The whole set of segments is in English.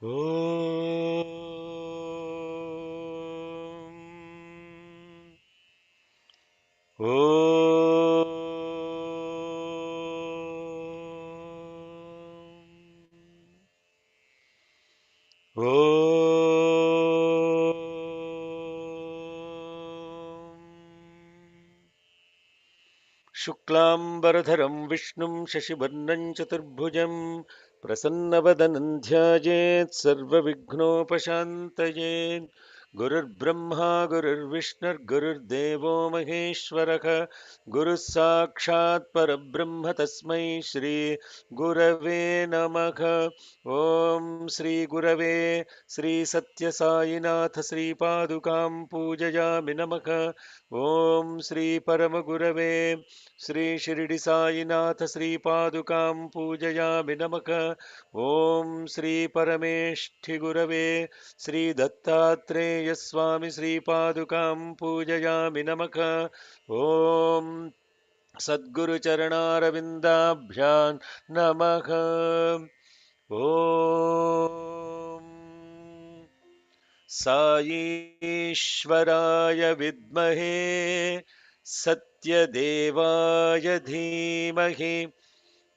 Om. Om. Om. शुक्लाम्बरधरं विष्णुं शशिवर्णं चतुर्भुजं प्रसन्नवदनं ध्यायेत् सर्वविघ्नोपशान्तये। गुरुर्ब्रह्मा गुरुर्विष्णुर्गुरुर्देवो महेश्वरः गुरुः साक्षात् परब्रह्म तस्मै श्री गुरवे नमः। ॐ श्री गुरवे श्री सत्यसाईनाथ श्रीपादुकां पूजयामि नमः। ॐ श्री परमगुरवे श्री शिरडी साईनाथ श्रीपादुकां पूजयामि नमः। ॐ श्री परमेष्ठि गुरवे श्री दत्तात्रेय स्वामी श्रीपादुकां पूजयामि नमः। ॐ सद्गुरुचरणारविन्दाभ्यां नमः। ॐ साईश्वराय विद्महे सत्यदेवाय धीमहि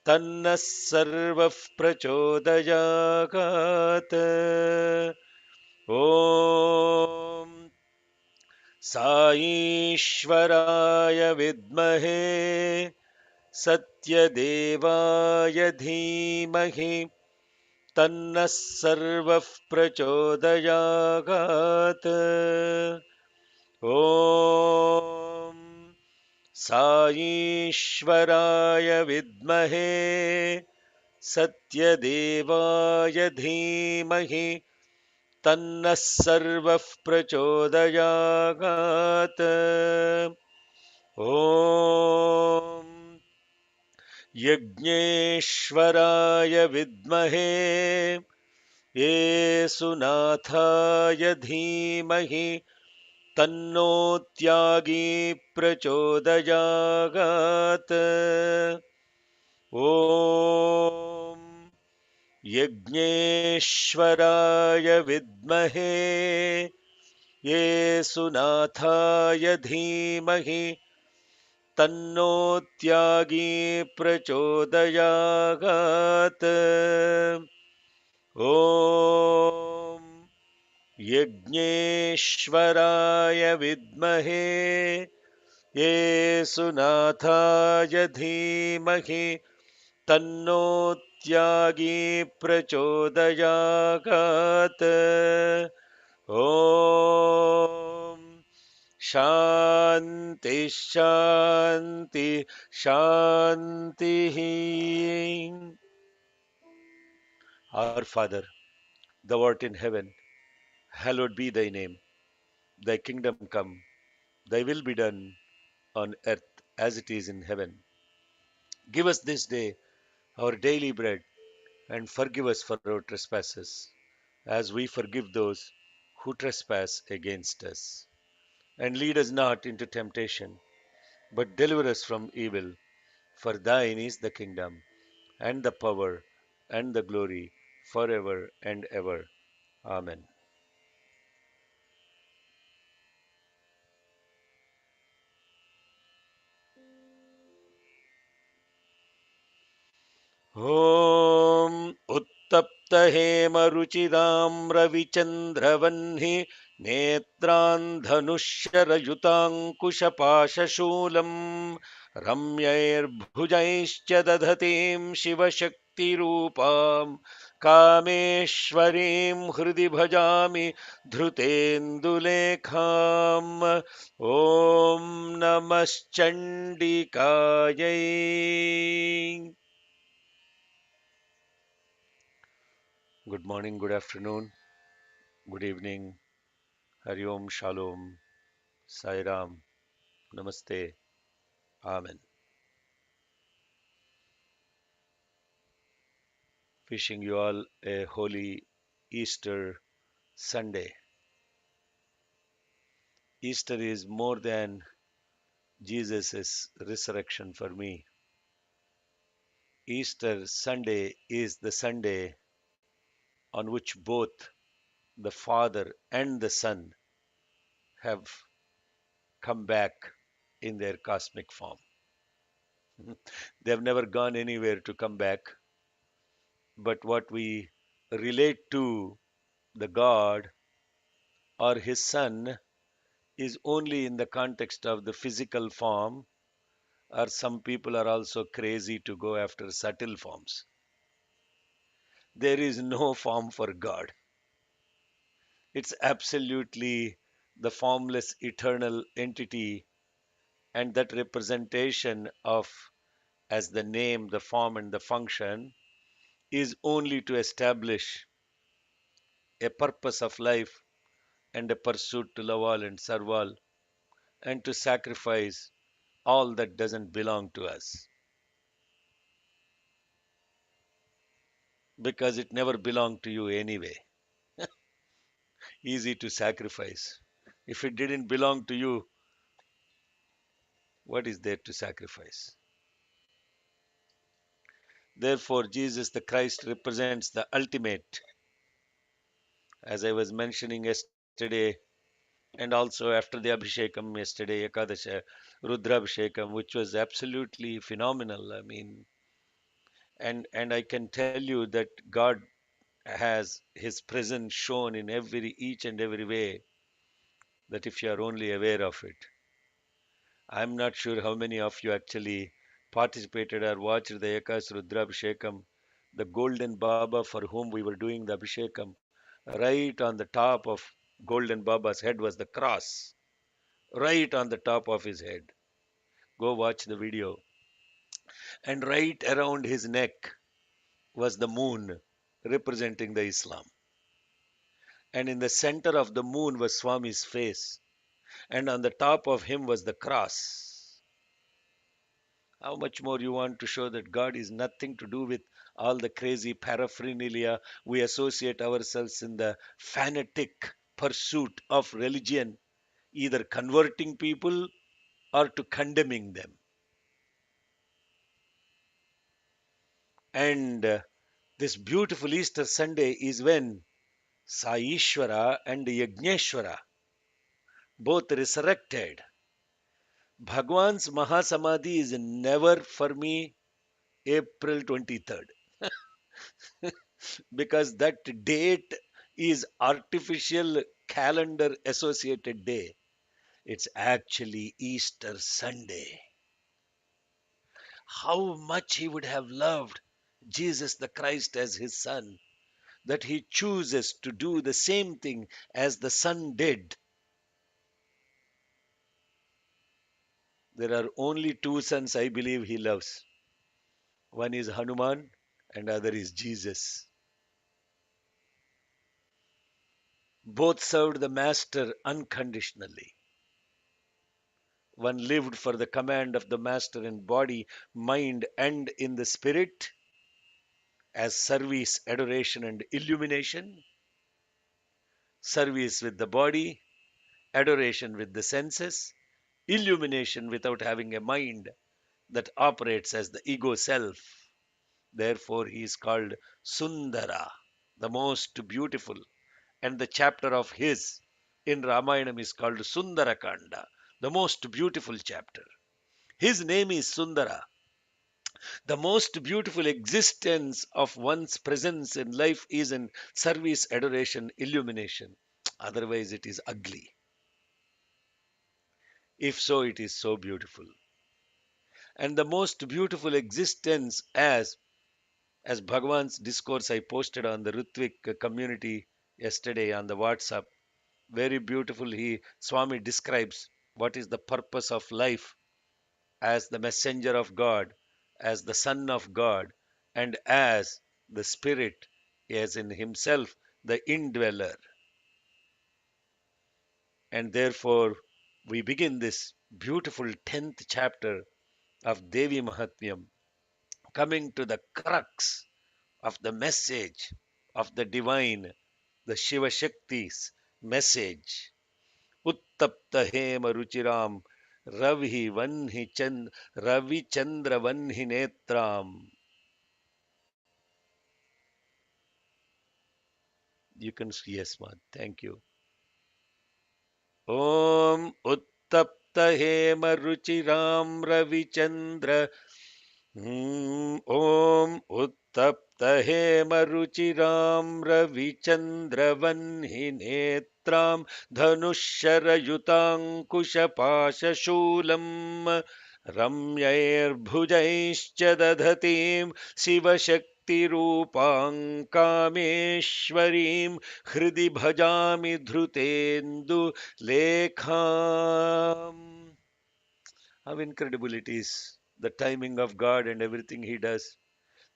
तन्नः सर्वः प्रचोदयात्। ॐ साईश्वराय विद्महे सत्यदेवाय धीमहि तन्नः सर्वः प्रचोदयात्। ॐ साईश्वराय विद्महे सत्यदेवाय धीमहि तन्नः सर्वः प्रचोदयात्। ॐ यज्ञेश्वराय विद्महे येसुनाथाय धीमहि तन्नो त्यागी प्रचोदयात्। ॐ यज्ञेश्वराय विद्महे येसुनाथाय धीमहि तन्नो त्यागी प्रचोदयात्। ॐ यज्ञेश्वराय विद्महे येसुनाथाय धीमहि तन्नो त्यागी प्रचोदयात्। ॐ शान्ति शान्ति शान्तिः। Our Father, thou art in heaven, hallowed be thy name. Thy kingdom come, thy will be done on earth as it is in heaven. Give us this day our daily bread, and forgive us for our trespasses, as we forgive those who trespass against us. And lead us not into temptation, but deliver us from evil. For thine is the kingdom, and the power, and the glory, forever and ever. Amen. ॐ उत्तप्तहेमरुचिराम्रविचन्द्रवह्नि नेत्रान्धनुष्यरयुताङ्कुशपाशशूलम् रम्यैर्भुजैश्च दधतीं शिवशक्तिरूपाम् कामेश्वरीं हृदि भजामि धृतेन्दुलेखाम्। ॐ नमश्चण्डिकायै। Good morning, good afternoon, good evening, Hari Om, Shalom, Sai Ram, Namaste, Amen. Wishing you all a holy Easter Sunday. Easter is more than Jesus' resurrection for me. Easter Sunday is the Sunday on which both the Father and the Son have come back in their cosmic form. They have never gone anywhere to come back, but what we relate to the God or His Son is only in the context of the physical form, or some people are also crazy to go after subtle forms. There is no form for God. It's absolutely the formless eternal entity, and that representation of, as the name, the form, and the function, is only to establish a purpose of life and a pursuit to love all and serve all, and to sacrifice all that doesn't belong to us because it never belonged to you anyway. Easy to sacrifice. If it didn't belong to you, what is there to sacrifice? Therefore, Jesus the Christ represents the ultimate, as I was mentioning yesterday, and also after the Abhishekam yesterday, Ekadasha, Rudra Abhishekam, which was absolutely phenomenal. I mean, and I can tell you that God has His presence shown in every each and every way, that if you are only aware of it. I'm not sure how many of you actually participated or watched the Ekas Rudra Abhishekam, the golden Baba for whom we were doing the Abhishekam. Right on the top of golden Baba's head was the cross, right on the top of his head. Go watch the video. And right around his neck was the moon, representing the Islam. And in the center of the moon was Swami's face. And on the top of him was the cross. How much more you want to show that God is nothing to do with all the crazy paraphernalia we associate ourselves in the fanatic pursuit of religion, either converting people or to condemning them. And this beautiful Easter Sunday is when Saishwara and Yagneshwara both resurrected. Bhagwan's Mahasamadhi is never for me April 23rd, because that date is artificial calendar associated day. It's actually Easter Sunday. How much he would have loved Jesus the Christ as his son, that he chooses to do the same thing as the son did. There are only two sons I believe he loves. One is Hanuman and other is Jesus. Both served the master unconditionally. One lived for the command of the master in body, mind, and in the spirit, as service, adoration, and illumination. Service with the body, adoration with the senses, illumination without having a mind that operates as the ego self. Therefore, he is called Sundara, the most beautiful. And the chapter of his in Ramayanam is called Sundarakanda, the most beautiful chapter. His name is Sundara. The most beautiful existence of one's presence in life is in service, adoration, illumination. Otherwise, it is ugly. If so, it is so beautiful. And the most beautiful existence, as Bhagwan's discourse I posted on the Ritvik community yesterday on the WhatsApp, very beautiful. Swami describes what is the purpose of life as the messenger of God, as the son of God, and as the spirit, as in himself the indweller. And therefore, we begin this beautiful 10th chapter of Devi Mahatmyam, coming to the crux of the message of the divine, the Shiva Shakti's message. Uttapta Hema Ruchiram Ravi Chandra Vanhi Netram. You can, yes, man. Thank you. ॐ उत्तप्त हेमरुचिरां रविचन्द्र ॐ उत्तप्त हेमरुचिरां रविचन्द्रवह्निनेत्रां धनुःशरयुताङ्कुशपाशशूलम् रम्यैर्भुजैश्च दधतीं शिवशक्तिरूपां कामेश्वरीं हृदि भजामि धृतेन्दुलेखाम्. How incredible it is, the timing of God and everything He does.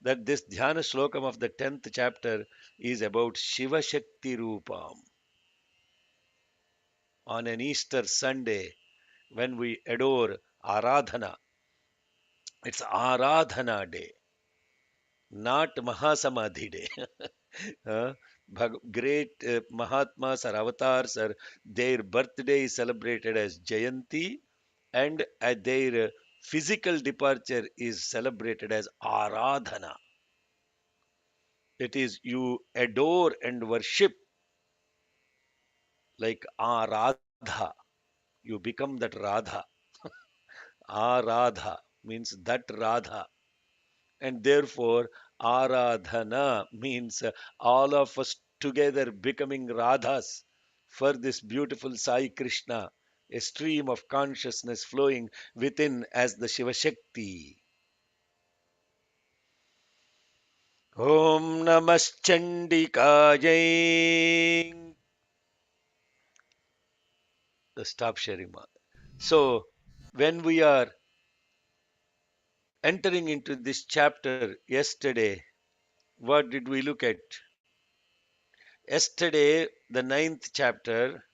That this Dhyana Slokam of the 10th chapter is about Shiva Shakti Rupam. On an Easter Sunday, when we adore Aradhana, it's Aradhana Day, not Mahasamadhi Day. Uh, Great Mahatmas or avatars, or their birthday is celebrated as Jayanti, and their physical departure is celebrated as Aradhana. It is you adore and worship like Aradha. You become that Radha. Aradha means that Radha. And therefore, Aradhana means all of us together becoming Radhas for this beautiful Sai Krishna, a stream of consciousness flowing within as the Shiva Shakti. Om Namaschandikajai. Stop sharing. So, when we are entering into this chapter yesterday, what did we look at? Yesterday, the ninth chapter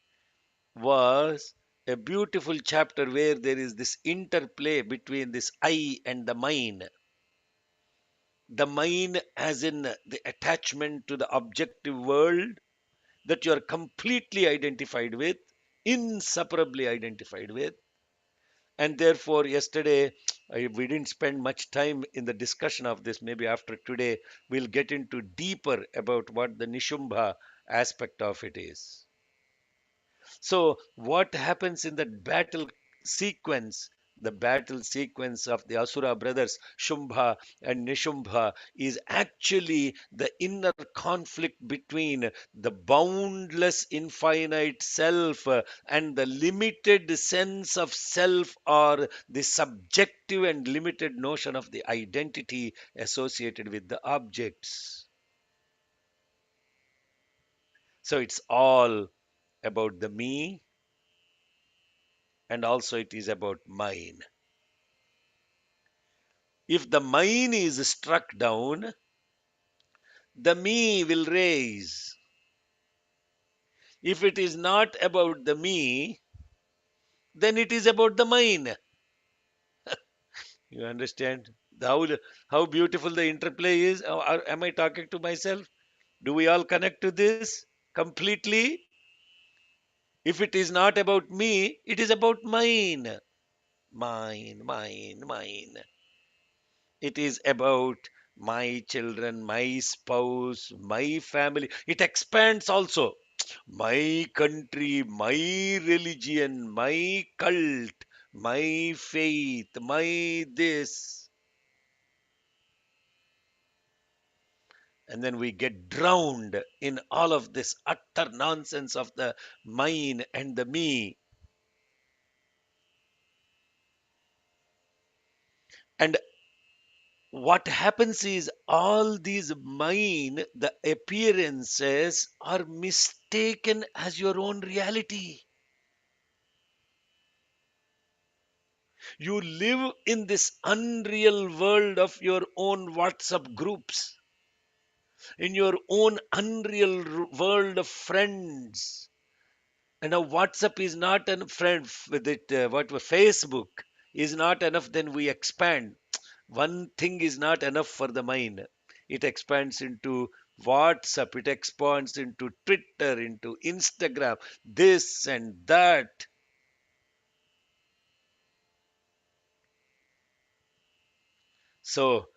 was a beautiful chapter where there is this interplay between this I and the mine. The mine, as in the attachment to the objective world that you are completely identified with, inseparably identified with. And therefore, yesterday, we didn't spend much time in the discussion of this. Maybe after today, we'll get into deeper about what the Nishumbha aspect of it is. So, what happens in that battle sequence? The battle sequence of the Asura brothers, Shumbha and Nishumbha, is actually the inner conflict between the boundless infinite self and the limited sense of self, or the subjective and limited notion of the identity associated with the objects. So, it's all about the me, and also it is about mine. If the mine is struck down, the me will raise. If it is not about the me, then it is about the mine. You understand how beautiful the interplay is? Am I talking to myself? Do we all connect to this completely? If it is not about me, it is about mine. Mine, mine, mine. It is about my children, my spouse, my family. It expands also. My country, my religion, my cult, my faith, my this. And then we get drowned in all of this utter nonsense of the mine and the me. And what happens is all these mine, the appearances are mistaken as your own reality. You live in this unreal world of your own WhatsApp groups, in your own unreal world of friends. And now WhatsApp is not a friend with it. What Facebook is not enough. Then we expand. One thing is not enough for the mind. It expands into WhatsApp. It expands into Twitter, into Instagram, this and that. So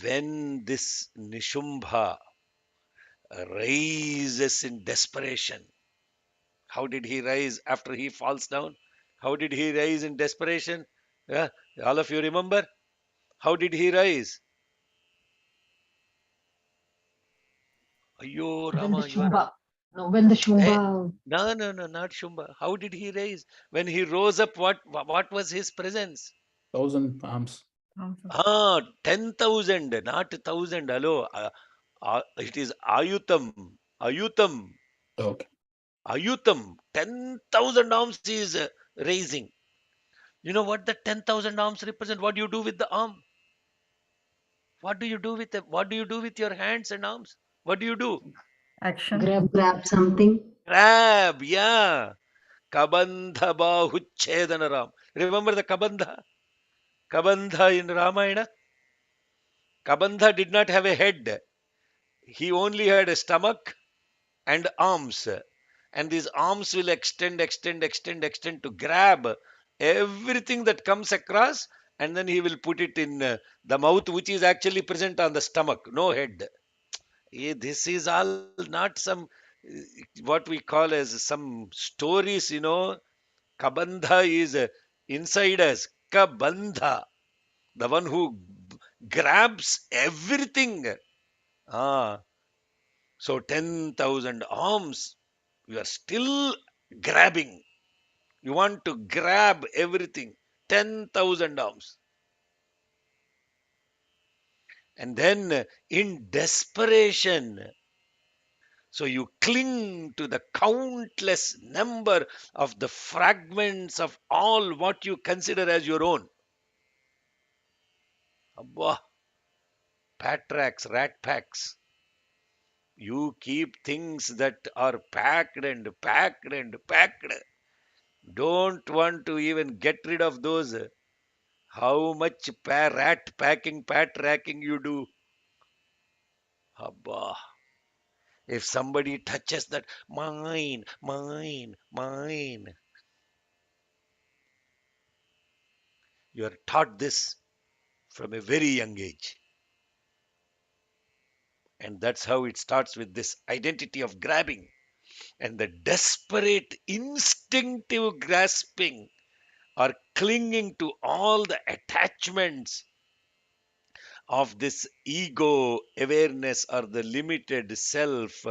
When this Nishumbha rises in desperation, how did he rise after he falls down? How did he rise in desperation? Yeah, all of you remember? How did he rise? Ayo, When the Rama, you are. Shumba, no, when the Eh, Shumba, no, no, no, not Shumba. How did he rise? When he rose up, what was his presence? Thousand arms. Ah, 10,000, not 1,000. Hello. It is Ayutam. Ayutam. Okay. Ayutam. 10,000 arms he is raising. You know what the 10,000 arms represent? What do you do with the arm? What do you do with them? What do you do with your hands and arms? What do you do? Action. grab something. Grab, yeah. Kabandha Bahuchedana Ram. Remember the Kabandha? Kabandha in Ramayana? Kabandha did not have a head. He only had a stomach and arms. And these arms will extend, extend, extend, extend to grab everything that comes across, and then he will put it in the mouth, which is actually present on the stomach, no head. This is all not some what we call as some stories. Kabandha is inside us. Kabandha, the one who grabs everything. Ah, so 10,000 arms, you are still grabbing. You want to grab everything. 10,000 arms. And then in desperation, so you cling to the countless number of the fragments of all what you consider as your own. Abba, patracks, rat packs. You keep things that are packed and packed and packed. Don't want to even get rid of those. How much rat packing, pat racking you do. Abba. If somebody touches that, mine, mine, mine. You are taught this from a very young age. And that's how it starts with this identity of grabbing and the desperate, instinctive grasping or clinging to all the attachments of this ego awareness or the limited self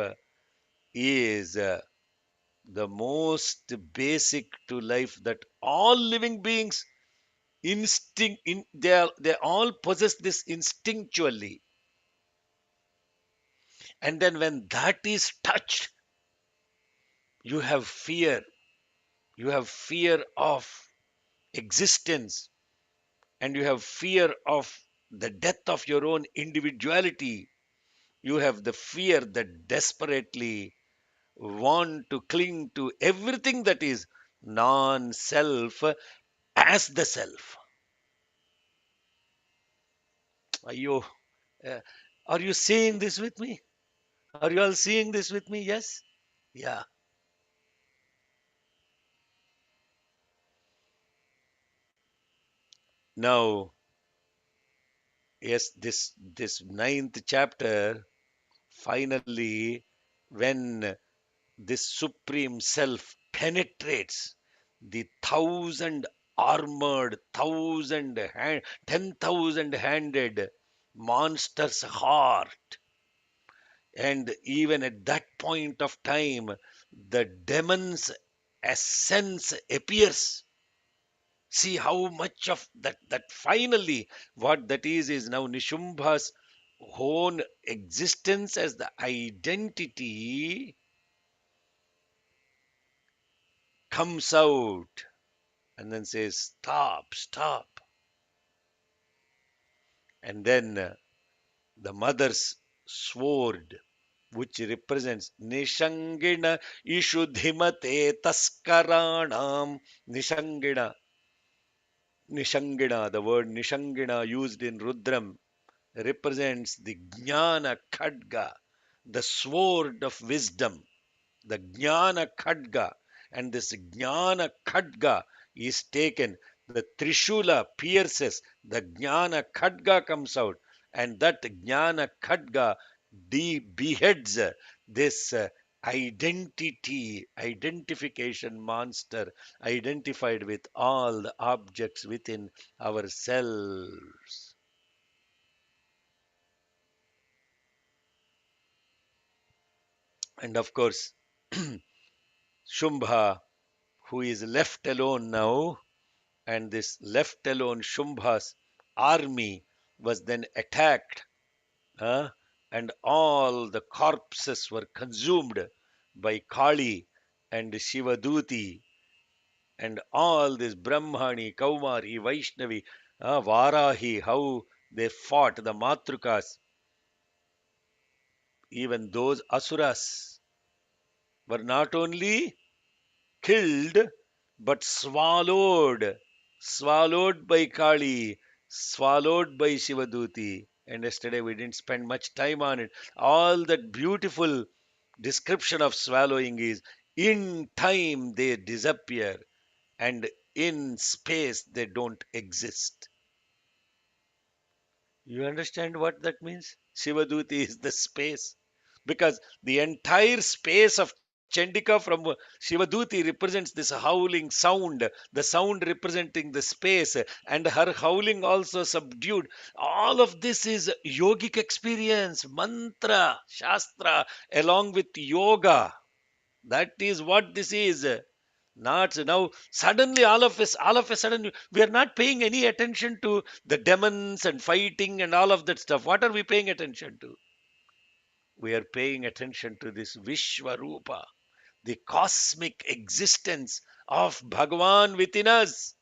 is the most basic to life that all living beings they all possess this instinctually. And then when that is touched, you have fear. You have fear of existence, and you have fear of the death of your own individuality. You have the fear that desperately want to cling to everything that is non self as the self. Ayo, uh, are you seeing this with me? Are you all seeing this with me? Yes? Yeah. Now, yes, this ninth chapter, finally, when this supreme self penetrates the thousand armored, 10,000 handed monster's heart. And even at that point of time, the demon's essence appears. See how much of that finally, what that is now Nishumbha's own existence as the identity comes out and then says, stop, stop. And then the mother's sword, which represents Nishangina Ishudhimate Taskaranam. Nishangina. Nishangina, the word Nishangina used in Rudram represents the Jnana Khadga, the sword of wisdom, the Jnana Khadga. And this Jnana Khadga is taken, the Trishula pierces, the Jnana Khadga comes out, And that Jnana Khadga beheads this identification monster identified with all the objects within ourselves. And of course, Shumbha, who is left alone now, and this left alone Shumbha's army was then attacked, uh, and all the corpses were consumed by Kali and Shivaduti, and all this Brahmani, Kaumari, Vaishnavi, Varahi, how they fought the Matrukas, even those Asuras were not only killed but swallowed by Kali, swallowed by Shivaduti. And yesterday we didn't spend much time on it. All that beautiful description of swallowing is in time they disappear and in space they don't exist. You understand what that means? Shivaduti is the space. Because the entire space of Chandika from Shivaduti represents this howling sound, the sound representing the space, and her howling also subdued. All of this is yogic experience, mantra, shastra, along with yoga. That is what this is. Not now, suddenly, all of a sudden, we are not paying any attention to the demons and fighting and all of that stuff. What are we paying attention to? We are paying attention to this Vishwarupa, the cosmic existence of Bhagavan within us.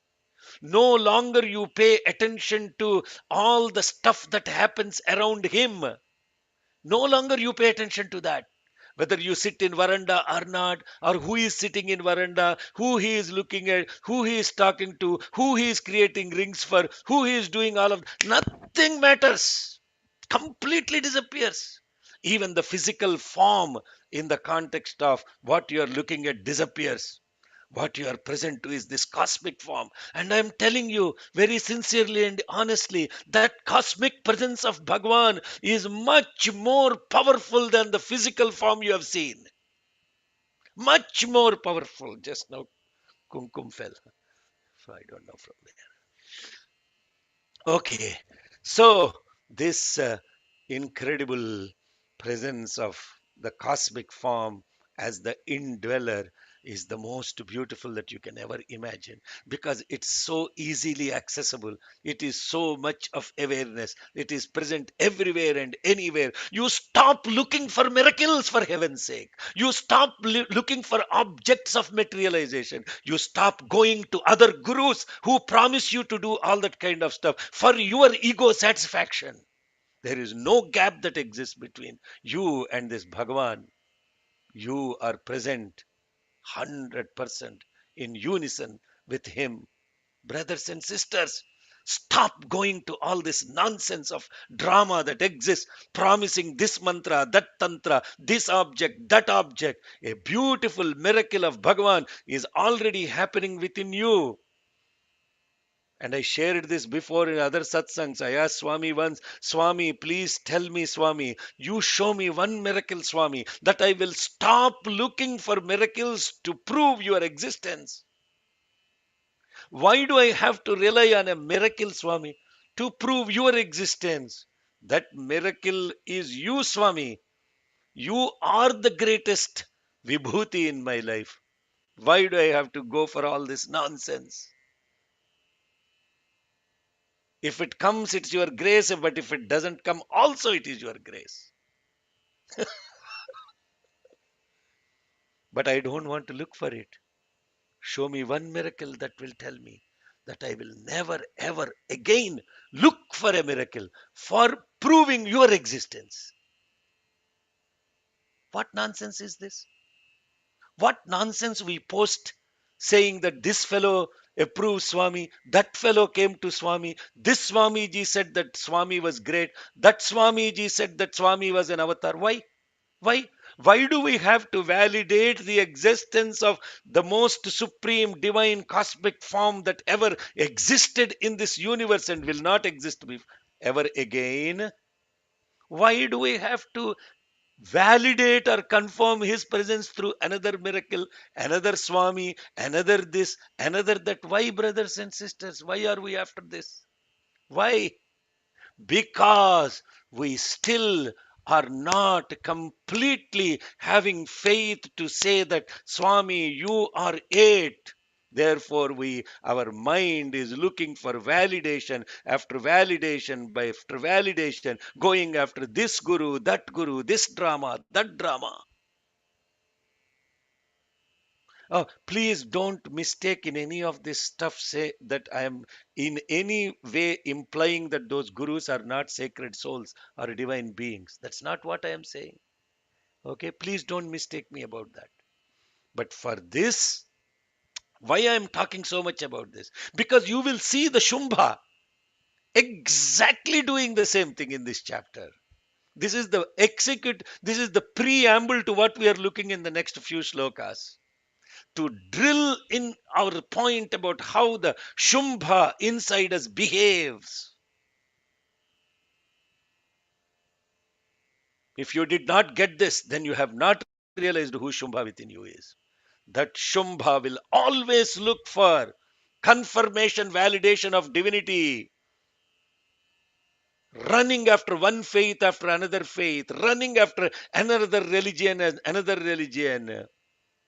No longer you pay attention to all the stuff that happens around him. No longer you pay attention to that. Whether you sit in veranda or not, or who is sitting in veranda, who he is looking at, who he is talking to, who he is creating rings for, who he is doing all of, nothing matters. Completely disappears. Even the physical form in the context of what you are looking at disappears. What you are present to is this cosmic form. And I'm telling you very sincerely and honestly, that cosmic presence of Bhagwan is much more powerful than the physical form you have seen. Much more powerful. Just now, Kumkum fell. So I don't know from where. Okay. So, this incredible presence of the cosmic form as the indweller is the most beautiful that you can ever imagine, because it's so easily accessible. It is so much of awareness. It is present everywhere and anywhere. You stop looking for miracles, for heaven's sake. You stop looking for objects of materialization. You stop going to other gurus who promise you to do all that kind of stuff for your ego satisfaction. There is no gap that exists between you and this Bhagavan. You are present 100% in unison with him. Brothers and sisters, stop going to all this nonsense of drama that exists, promising this mantra, that tantra, this object, that object. A beautiful miracle of Bhagavan is already happening within you. And I shared this before in other satsangs. I asked Swami once, Swami, please tell me, Swami, you show me one miracle, Swami, that I will stop looking for miracles to prove your existence. Why do I have to rely on a miracle, Swami, to prove your existence? That miracle is you, Swami. You are the greatest vibhuti in my life. Why do I have to go for all this nonsense? If it comes, it's your grace, but if it doesn't come, also it is your grace. But I don't want to look for it. Show me one miracle that will tell me that I will never ever again look for a miracle for proving your existence. What nonsense is this? What nonsense we post saying that this fellow approves Swami, that fellow came to Swami, this Swamiji said that Swami was great, that Swamiji said that Swami was an avatar. Why? Why? Why do we have to validate the existence of the most supreme divine cosmic form that ever existed in this universe and will not exist ever again? Why do we have to validate or confirm his presence through another miracle, another Swami, another this, another that? Why, brothers and sisters? Why are we after this? Why? Because we still are not completely having faith to say that Swami, you are it. Therefore, our mind is looking for validation after validation by after validation, going after this guru, this drama, that drama. Oh, please don't mistake in any of this stuff say that I am in any way implying that those gurus are not sacred souls or divine beings. That's not what I am saying. Okay, please don't mistake me about that. But for this, why I am talking so much about this? Because you will see the Shumbha exactly doing the same thing in this chapter. This is the preamble to what we are looking in the next few shlokas, to drill in our point about how the Shumbha inside us behaves. If you did not get this, then you have not realized who Shumbha within you is. That Shumbha will always look for confirmation, validation of divinity, running after one faith after another faith, running after another religion and another religion,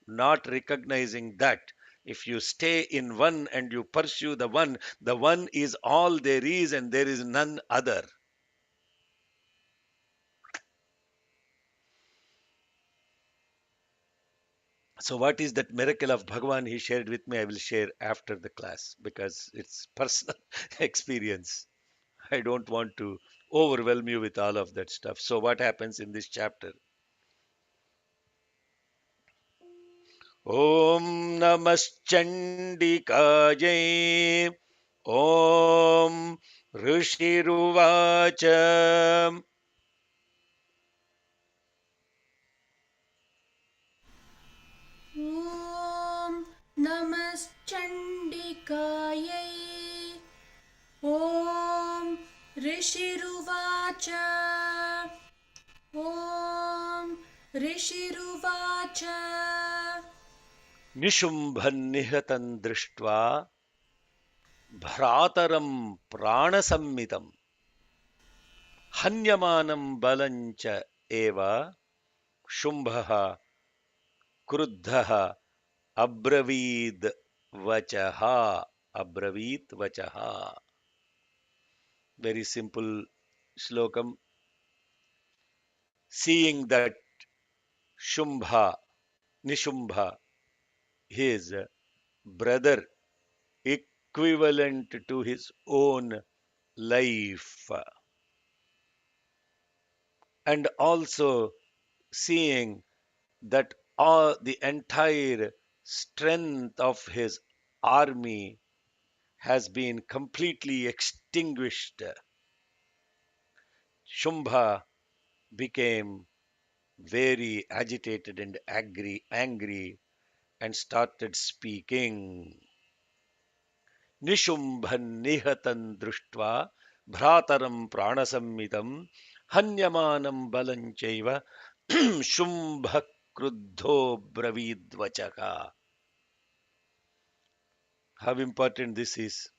not recognizing that if you stay in one and you pursue the one is all there is and there is none other. So, what is that miracle of Bhagavan he shared with me? I will share after the class because it's personal experience. I don't want to overwhelm you with all of that stuff. So, what happens in this chapter? Om Namaschandikaye. Om Rishiruvacha. Om नमश्चण्डिकायै Om ऋषिरुवाच Om ऋषिरुवाच Nishumbhan nihatan drishtva bhrataram pranasammitam hanyamanam balancha eva Shumbhaha Kruddhaha Abravid Vachaha. Very simple slokam. Seeing that Shumbha, Nishumbha, his brother, equivalent to his own life, and also seeing that all the entire strength of his army has been completely extinguished. Shumbha became very agitated and and started speaking. Nishumbhan nihatan društva bhrataram pranasammitam hanyamanam balanchaiva Shumbha kruddho bravidvachaka. How important this is.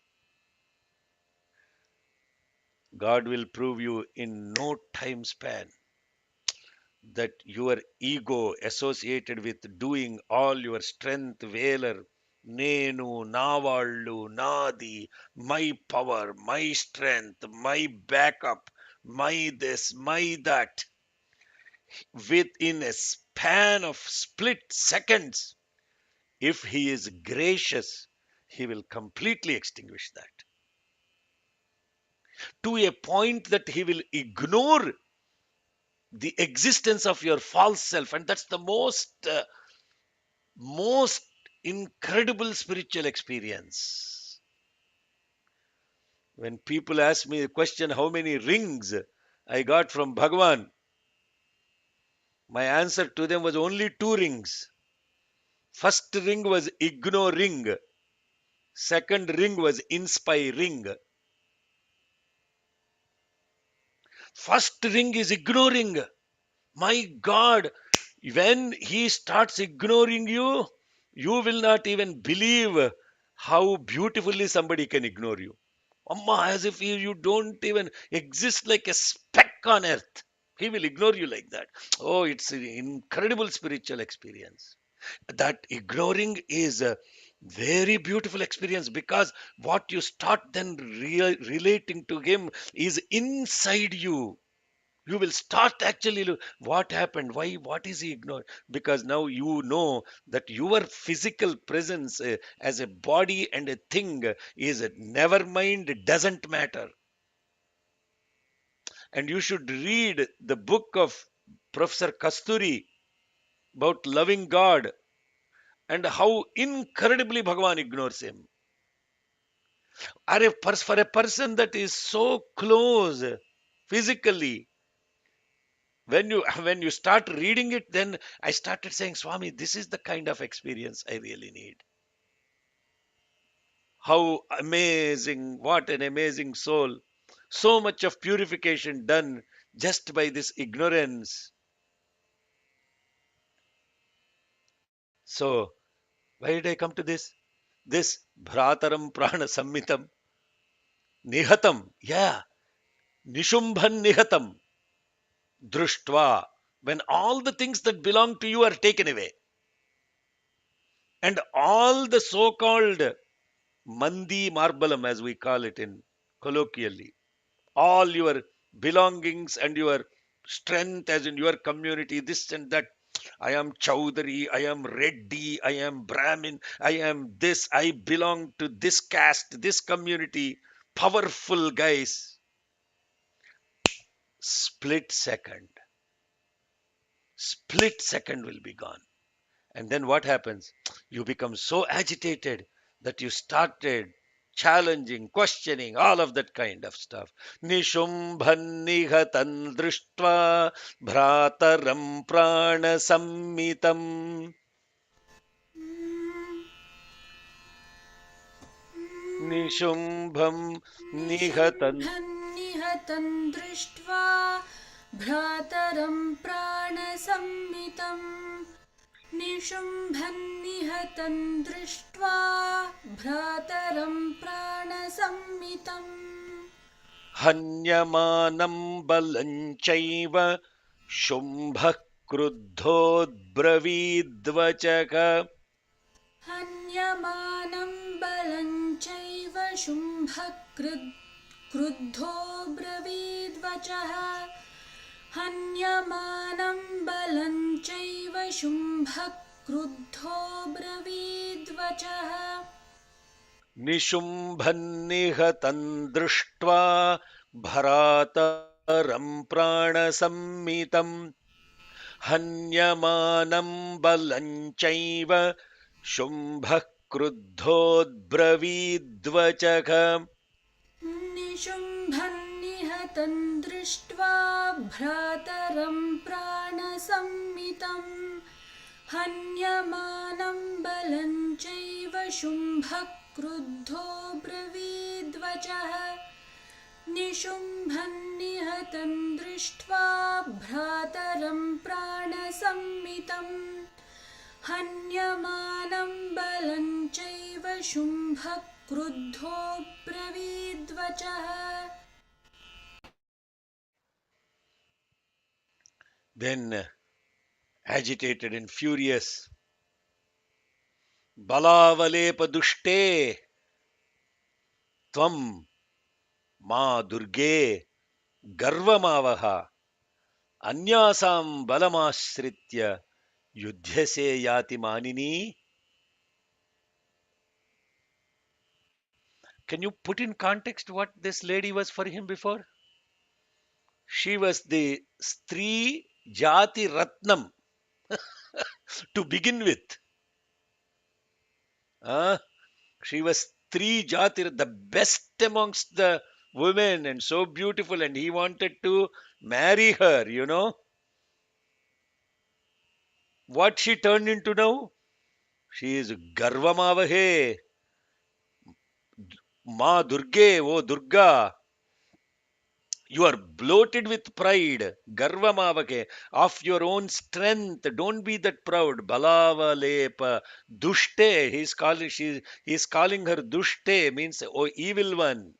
God will prove you in no time span that your ego associated with doing all your strength, valor, nenu, navallu, nadi, my power, my strength, my backup, my this, my that, within a span of split seconds, if he is gracious, he will completely extinguish that to a point that he will ignore the existence of your false self. And that's the most incredible spiritual experience. When people ask me the question, how many rings I got from Bhagavan, my answer to them was only two rings. First ring was ignore ring, second ring was inspire ring. First ring is ignoring. My God, when he starts ignoring you, you will not even believe how beautifully somebody can ignore you. Amma, as if you don't even exist, like a speck on earth. He will ignore you like that. Oh, it's an incredible spiritual experience. That ignoring is a very beautiful experience, because what you start then relating to him is inside you. You will start actually what happened, why, what is he ignored, because now you know that your physical presence as a body and a thing is never mind, it doesn't matter. And you should read the book of Professor Kasturi about loving God and how incredibly Bhagavan ignores him. For a person that is so close physically, when you start reading it, then I started saying, Swami, this is the kind of experience I really need. How amazing, what an amazing soul. So much of purification done just by this ignorance. So why did I come to this bhrataram prana sammitam nihatam, yeah, nishumbhan nihatam drushtva, when all the things that belong to you are taken away, and all the so-called Mandi Marbalam, as we call it in colloquially, all your belongings and your strength, as in your community, this and that. I am Chowdhury, I am Reddy, I am Brahmin, I am this, I belong to this caste, this community. Powerful guys. Split second. Split second will be gone. And then what happens? You become so agitated that you started challenging, questioning, all of that kind of stuff. Nishumbhan nihatan drishtva bhrataram prana sammitam. Nishumbham nihatan. निशुम्भन्निहतं दृष्ट्वा भ्रातरं प्राणसम्मितं निशुम्भन्निहतं दृष्ट्वा भ्रातरं प्राणसम्मितम् हन्यमानं बलं शुम्भः क्रुद्धोद्ब्रवीद्वचः. हन्यमानं बलं चैव शुम्भः क्रुद्धो ब्रवीद्वचः हन्यमानं बलं चैव शुम्भः क्रुद्धो ब्रवीद्वचः निशुम्भन्निहतं दृष्ट्वा भरातरं प्राणसम्मितं हन्यमानं बलं चैव शुम्भः क्रुद्धोद्ब्रवीद्वचः. निशुम्भन्निहतं दृष्ट्वा भ्रातरं प्राणसम्मितं हन्यमानं बलं चैव शुम्भः क्रुद्धो ब्रवीद्वचः निशुम्भन्निहतं दृष्ट्वा भ्रातरं प्राणसम्मितं हन्यमानं बलं चैव शुम्भः क्रुद्धो ब्रवीद्वचः Then, agitated and furious, Balavalepa dushte tvam ma durge garvamavaha अन्यासां बलमाश्रित्य युध्यसे याति मानिनी. Can you put in context what this lady was for him before? She was the Stree Jati Ratnam to begin with. Uh, she was Stree Jati, the best amongst the women, and so beautiful, and he wanted to marry her, you know. What she turned into now? She is Garvamavahe, Ma Durge, oh Durga. You are bloated with pride, garvamavake, of your own strength. Don't be that proud. Balavalepa, dushte. He's calling her dushte, means oh evil one.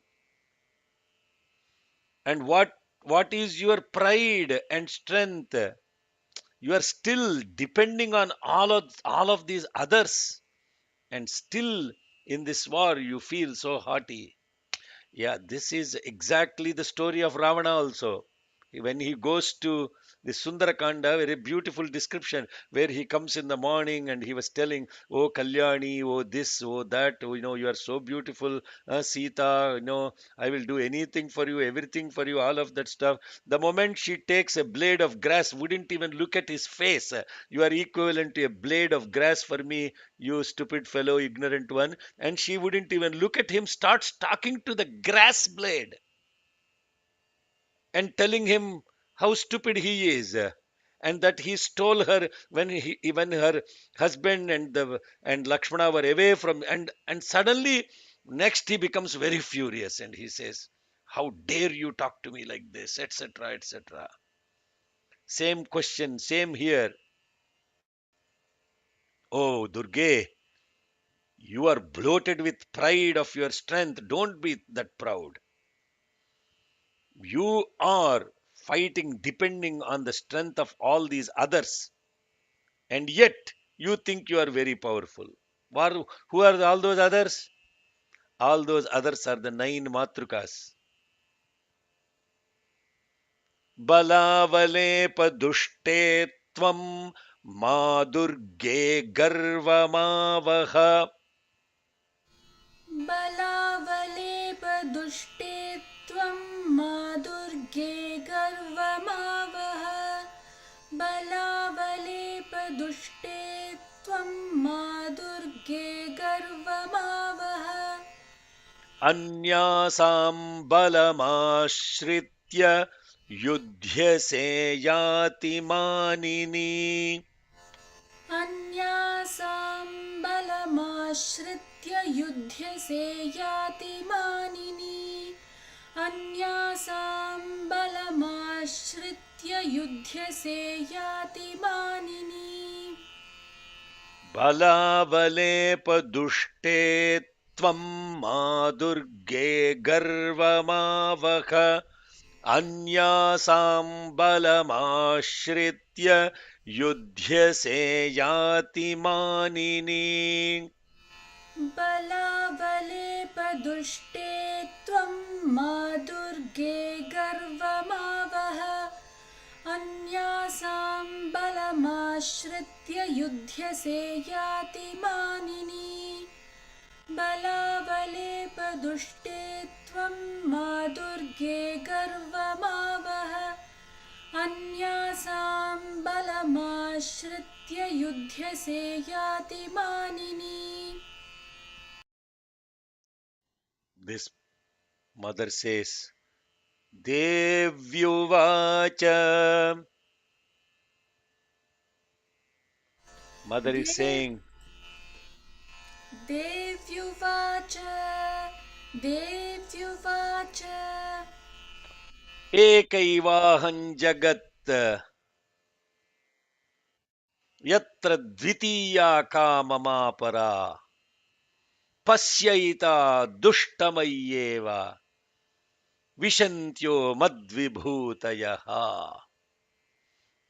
And what is your pride and strength? You are still depending on all of these others, and still in this war you feel so haughty. Yeah, this is exactly the story of Ravana also. When he goes to the Sundarakanda, very beautiful description where he comes in the morning and he was telling, "Oh Kalyani, oh this, oh that, oh, you are so beautiful, Sita, I will do anything for you, everything for you, all of that stuff." The moment she takes a blade of grass, wouldn't even look at his face. You are equivalent to a blade of grass for me, you stupid fellow, ignorant one. And she wouldn't even look at him, starts talking to the grass blade and telling him how stupid he is, and that he stole her when her husband and Lakshmana were away from, and suddenly next he becomes very furious and he says, how dare you talk to me like this, etc., etc. Same question, same here. Oh Durge, you are bloated with pride of your strength, don't be that proud. You are fighting depending on the strength of all these others, and yet you think you are very powerful. Who are all those others? All those others are the nine matrukas. Balavalepa dushte tvam madurge garvamavaha. बलावलेपदुष्टे त्वं मा दुर्गे गर्वमावह बलावलेपदुष्टे त्वं मा दुर्गे गर्वमावह अन्यासां बलमाश्रित्य युध्यसे याति मानिनी. अन्यासां बलमाश्रित्य युध्यसे यातिमानिनी अन्यासां बलमाश्रित्य युध्यसे यातिमानिनी बलावलेपदुष्टे त्वं मा दुर्गे गर्वमावह. अन्यासां बलमाश्रित्य युध्यसे याति मानिनी. बलावलेपदुष्टे त्वं मा दुर्गे गर्वमावह अन्यासां बलमाश्रित्य युध्यसे यातिमानिनी बलावलेपदुष्टे त्वं मा दुर्गे गर्वमावह अन्यासां बलमाश्रित्य युध्यसे यातिमानिनी This mother says, Devyuvacha. Mother is Dev saying, देव्युवाच देव्युवाच Ekaivahan jagat yatra dvitiya ka mama para pasyayita dushtamayeva vishantyo madvibhutayaha.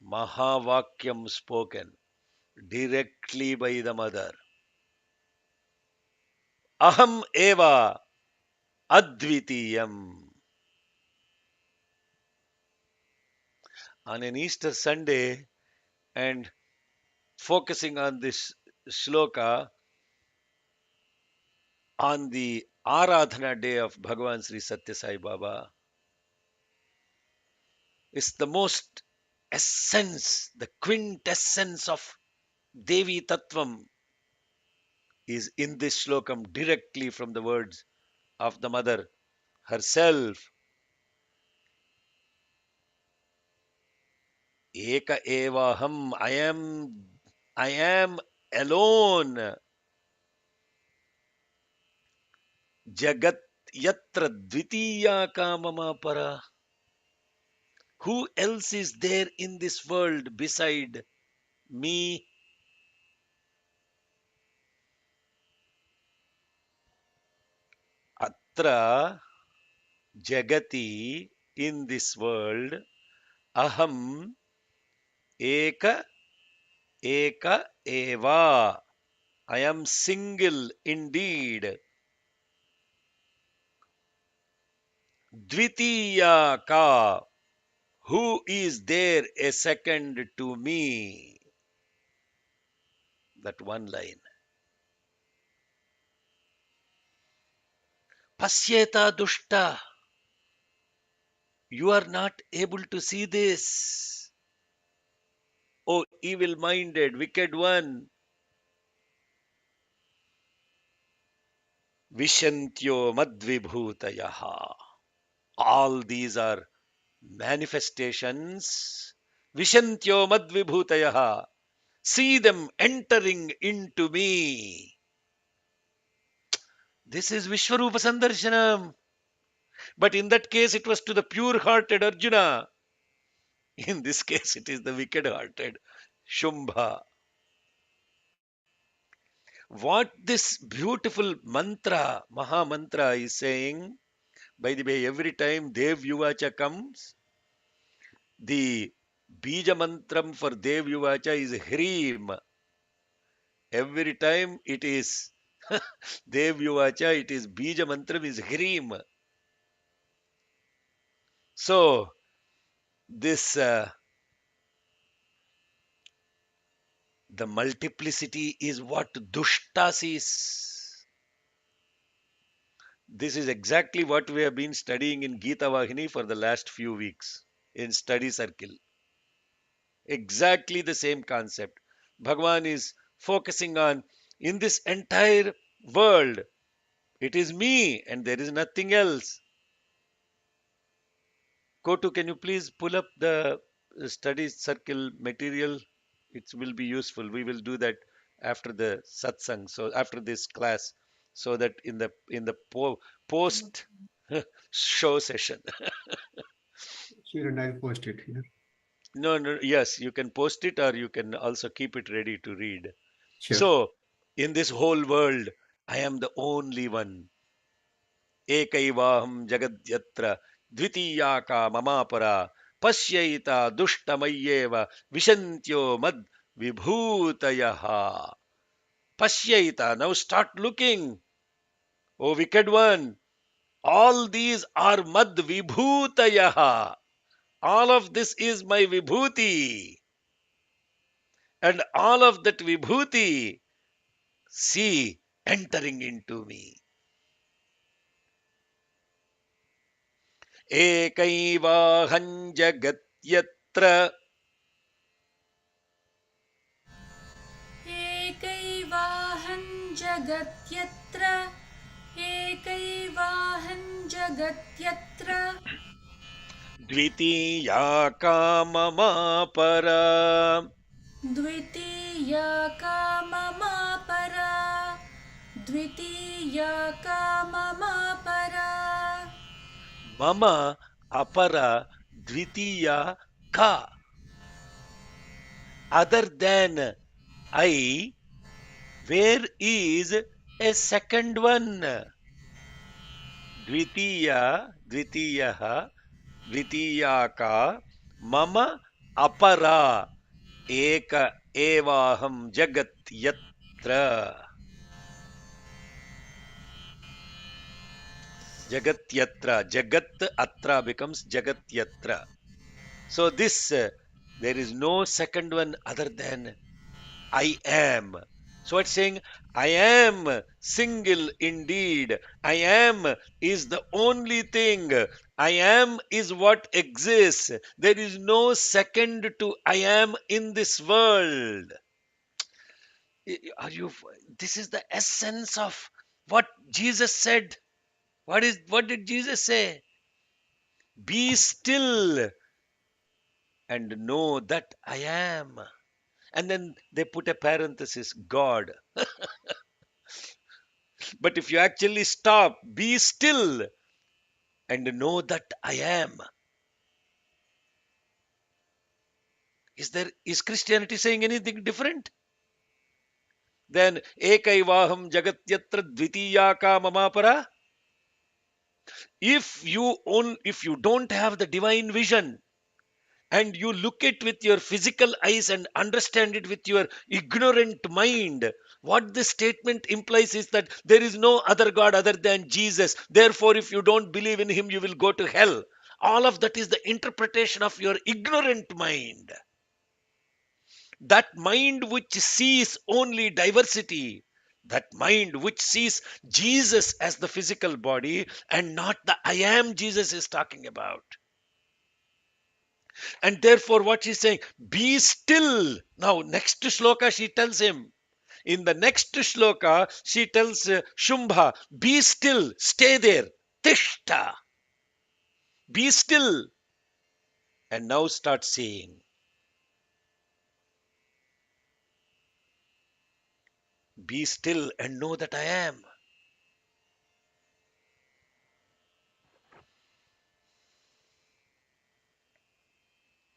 Mahavakyam spoken directly by the mother. Aham eva advitiyam. On an Easter Sunday, and focusing on this shloka on the Aradhana day of Bhagavan Sri Satya Sai Baba, is the most essence, the quintessence of Devi Tattvam is in this slokam directly from the words of the mother herself. Eka evaham, I am alone. Jagat yatra dvitiya ka mama para. Who else is there in this world beside me? Atra Jagati, in this world, Aham Eka Eka Eva. I am single indeed. Dvitiya Ka. Who is there a second to me? That one line. Pasyeta Dushta. You are not able to see this. O evil minded, wicked one. Vishantyo Madvibhutayaha. All these are manifestations. Vishantyo Madvibhutayaha. See them entering into me. This is Vishwarupa Sandarshanam. But in that case, it was to the pure hearted Arjuna. In this case, it is the wicked hearted Shumbha. What this beautiful mantra, Maha Mantra, is saying, by the way, every time Dev Yuvacha comes, the Bija Mantram for Dev Yuvacha is Hrim. Every time it is Dev Yuvacha, it is Bija Mantram is Hrim. So, this the multiplicity is what Dushta sees. This is exactly what we have been studying in Gita Vahini for the last few weeks in study circle. Exactly the same concept. Bhagwan is focusing on in this entire world, it is me and there is nothing else. Kotu, can you please pull up the study circle material? It will be useful. We will do that after the satsang, so after this class, so that in the post show session. Sure, and I'll post it here. No, no, yes, you can post it or you can also keep it ready to read. Sure. So, in this whole world, I am the only one. Ekaivaham jagadyatra dvitiyaka mamapara pasyayita dushtamayeva vishantyo mad vibhutayaha. Pasyayita. Now start looking, O wicked one. All these are mad vibhutayaha. All of this is my vibhuti. And all of that vibhuti, see, entering into me. एकैवाहं जगत्यत्र एकैवाहं जगत्यत्र एकैवाहं जगत्यत्र द्वितीया काममापरा द्वितीया का मम परा द्वितीया का मम परा मम अपरा द्वितीया का. Other than I, where is a second one? द्वितीयः द्वितीया का मम अपरा एक एवाहं जगत् यत्र. Jagatyatra. Jagat atra becomes Jagatyatra. So this, there is no second one other than I am. So it's saying, I am single indeed. I am is the only thing. I am is what exists. There is no second to I am in this world. Are you? This is the essence of what Jesus said. What did Jesus say? Be still and know that I am. And then they put a parenthesis, God. But if you actually stop, be still and know that I am. Is Christianity saying anything different? Then Ekaivaham Jagatyatra Dvitiyaka Mamapara. If you don't have the divine vision, and you look it with your physical eyes and understand it with your ignorant mind, what this statement implies is that there is no other God other than Jesus. Therefore, if you don't believe in him, you will go to hell. All of that is the interpretation of your ignorant mind. That mind which sees only diversity, that mind which sees Jesus as the physical body and not the I am Jesus is talking about. And therefore, what she's saying, be still. Now, next shloka, she tells him. In the next shloka, she tells Shumbha, be still, stay there. Tishta, be still. And now start saying, be still and know that I am.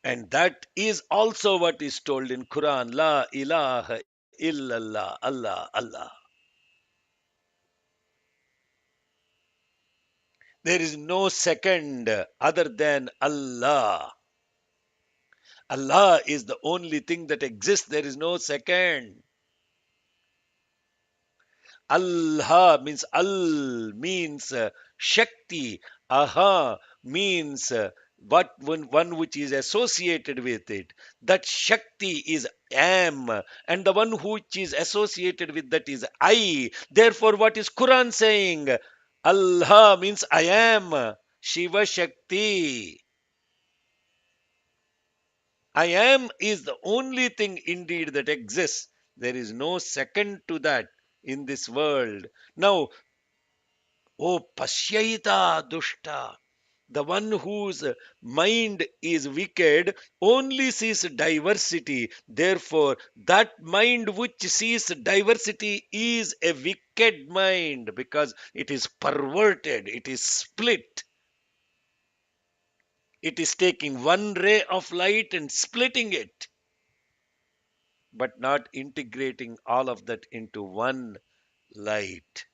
And that is also what is told in Quran, La ilaha illallah, Allah, Allah. There is no second other than Allah. Allah is the only thing that exists. There is no second. Allah means Shakti. Aha means one which is associated with it. That Shakti is am, and the one which is associated with that is I. Therefore, what is Quran saying? Allah means I am. Shiva Shakti. I am is the only thing indeed that exists. There is no second to that in this world. Now, oh Pasyaita Dushta, the one whose mind is wicked only sees diversity. Therefore, that mind which sees diversity is a wicked mind because it is perverted, it is split. It is taking one ray of light and splitting it, but not integrating all of that into one light.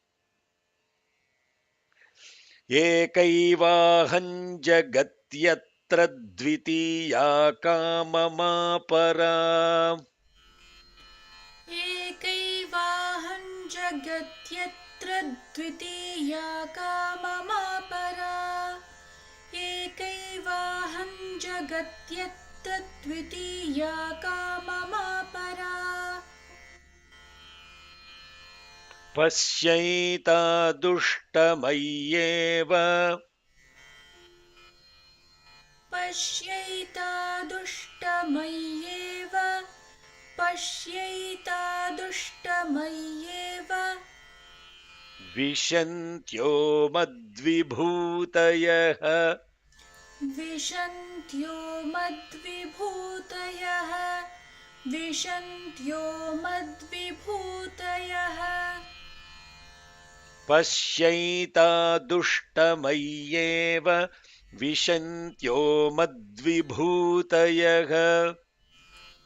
एकैवाहं जगत्यत्र द्वितीया काममा परा. एकैवाहं जगत्यत्र द्वितीया का मम परा एकैवाहं जगत्यत्र द्वितीया का मम परा पश्यैता दुष्टमय्येव पश्यैता दुष्टमय्येव पश्यैता दुष्टमय्येव विशन्त्यो मद्विभूतयः. विशन्त्यो मद्विभूतयः विशन्त्यो मद्विभूतयः पश्यैता दुष्टमय्येव विशन्त्यो मद्विभूतयः.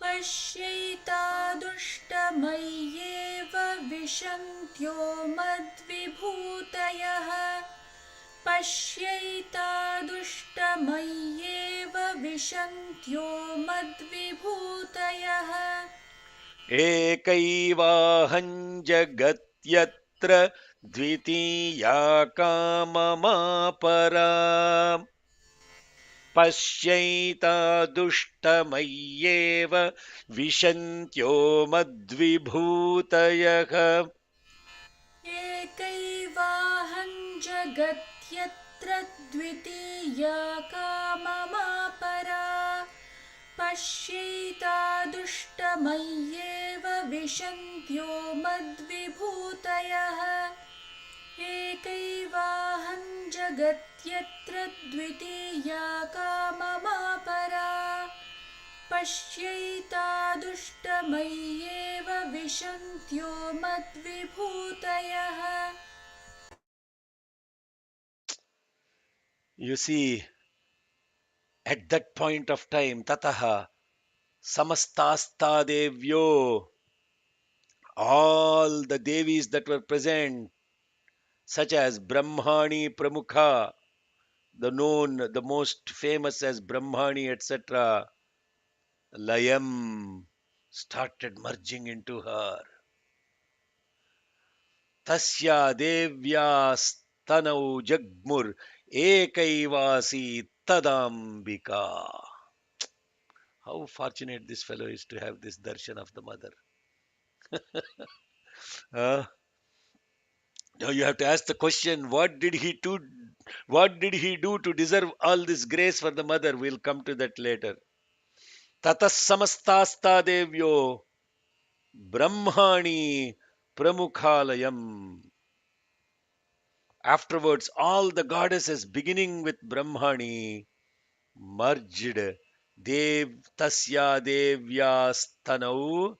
पश्यैता दुष्टमय्येव विशन्त्यो मद्विभूतयः पश्यैता दुष्टमय्येव विशन्त्यो मद्विभूतयः एकैवाहं जगत्यत्र द्वितीया काममा परा. पश्यैता दुष्टमय्येव विशन्त्यो मद्विभूतयः. एकैवाहं जगत्यत्र द्वितीया का मम परा पश्यैता दुष्टमय्येव विशन्त्यो मद्विभूतयः एकैवाहं जगत्यत्र द्वितीया का मम परा पश्यैता दुष्टमय्येव विशन्त्यो मद्विभूतयः. You see, at that point of time, tataha, Samastasta Devyo. All the Devis that were present, such as Brahmani Pramukha, the most famous as Brahmani, etc., Layam, started merging into her. Tasya Devya Stanau Jagmur Ekaivasi Tadambika. How fortunate this fellow is to have this darshan of the mother. Uh, now you have to ask the question, what did he do to deserve all this grace for the mother? We'll come to that later. Tatas samastasta devyo brahmani pramukhalayam. Afterwards, all the goddesses, beginning with Brahmani, merged. Dev tasya devyastanau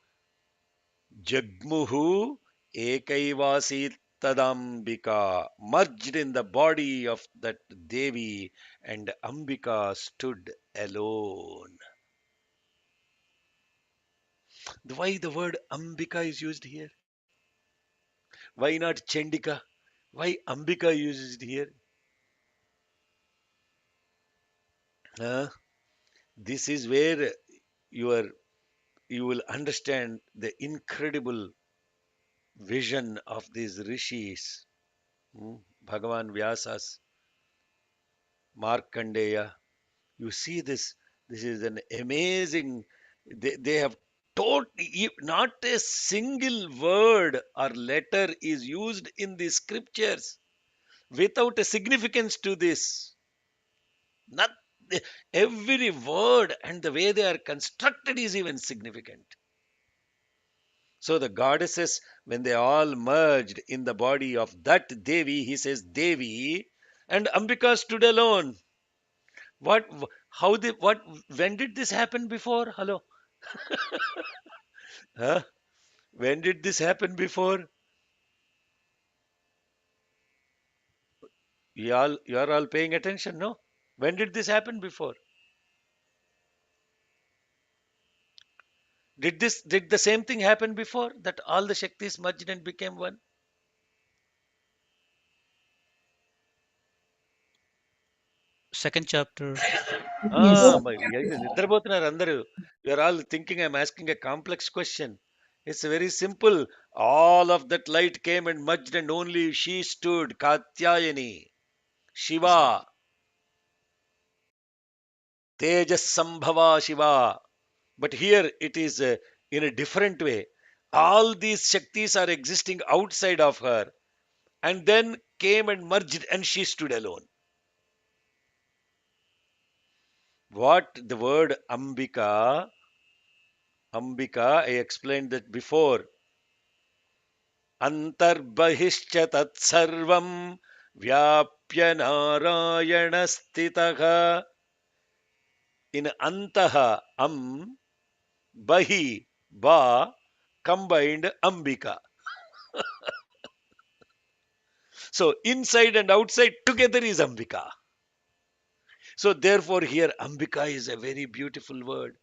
jagmuhu ekaivasi tadambika. Merged in the body of that Devi, and Ambika stood alone. Why the word Ambika is used here? Why not Chandika? Why Ambika used here? Huh? This is where you are you will understand the incredible vision of these rishis, Bhagavan Vyasas, Markandeya. You see this, this is an amazing, they have taught, not a single word or letter is used in the scriptures without a significance to this. Not every word and the way they are constructed is even significant. So the goddesses, when they all merged in the body of that Devi, he says Devi, and Ambika stood alone. What, how they, what, when did this happen before? Hello? Huh? When did this happen before? You are all paying attention, no? When did this happen before? Did the same thing happen before? That all the Shaktis merged and became one? Second chapter. Ah, Yes. నిద్రపోతున్నారు అందరూ. You are all thinking I'm asking a complex question. It's very simple. All of that light came and merged, and only she stood, Katyayani, Shiva, Tejas Sambhava Shiva. But here it is in a different way. All these Shaktis are existing outside of her, and then came and merged, and she stood alone. What the word Ambika, I explained that before. Antarbahishcha tatsarvam vyapya narayana stitaha. In antaha bahi ba combined Ambika. So inside and outside together is Ambika. So therefore here Ambika is a very beautiful word.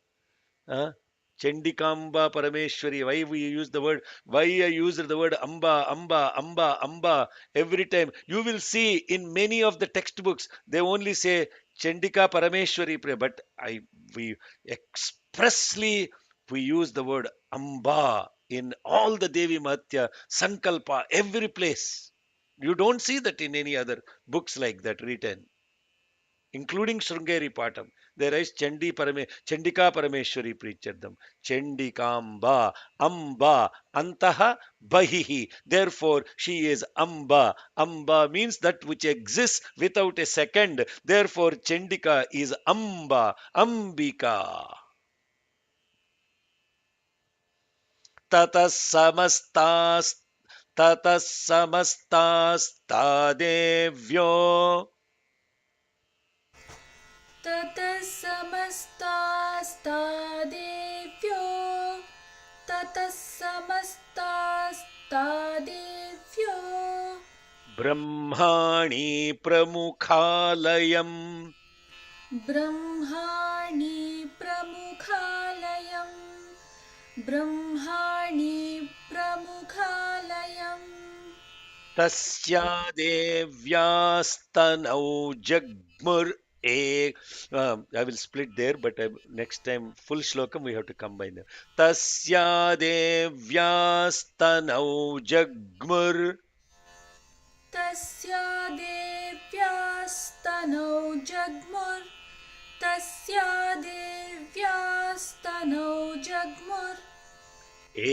Huh? Chandikamba Parameshwari. Why we use the word? Why I used the word Amba every time? You will see in many of the textbooks they only say Chandika Parameshwari, but we expressly we use the word Amba in all the Devi Mahatya, Sankalpa, every place. You don't see that in any other books like that written, including Sringeri Patam. There is Chandika Parameshwari Prichardam, Chandikamba, Amba, Antaha, Bahihi. Therefore, she is Amba. Amba means that which exists without a second. Therefore, Chandika is Amba, Ambika. Tatas samastas, tatas samastas tadevyo. ततः समस्तास्तादेव्यो ततः समस्तास्तादेव्यो ब्रह्माणि प्रमुखालयम् ब्रह्माणि प्रमुखालयम् ब्रह्माणि प्रमुखालयम् तस्या देव्यास्तनौ जग्मुर् ए I will split there, but next time full shlokam we have to combine them. Tasya devyasthanau jagmur तस्या देव्यास्तनौ जग्मुर् तस्या देव्यास्तनौ जग्मुर्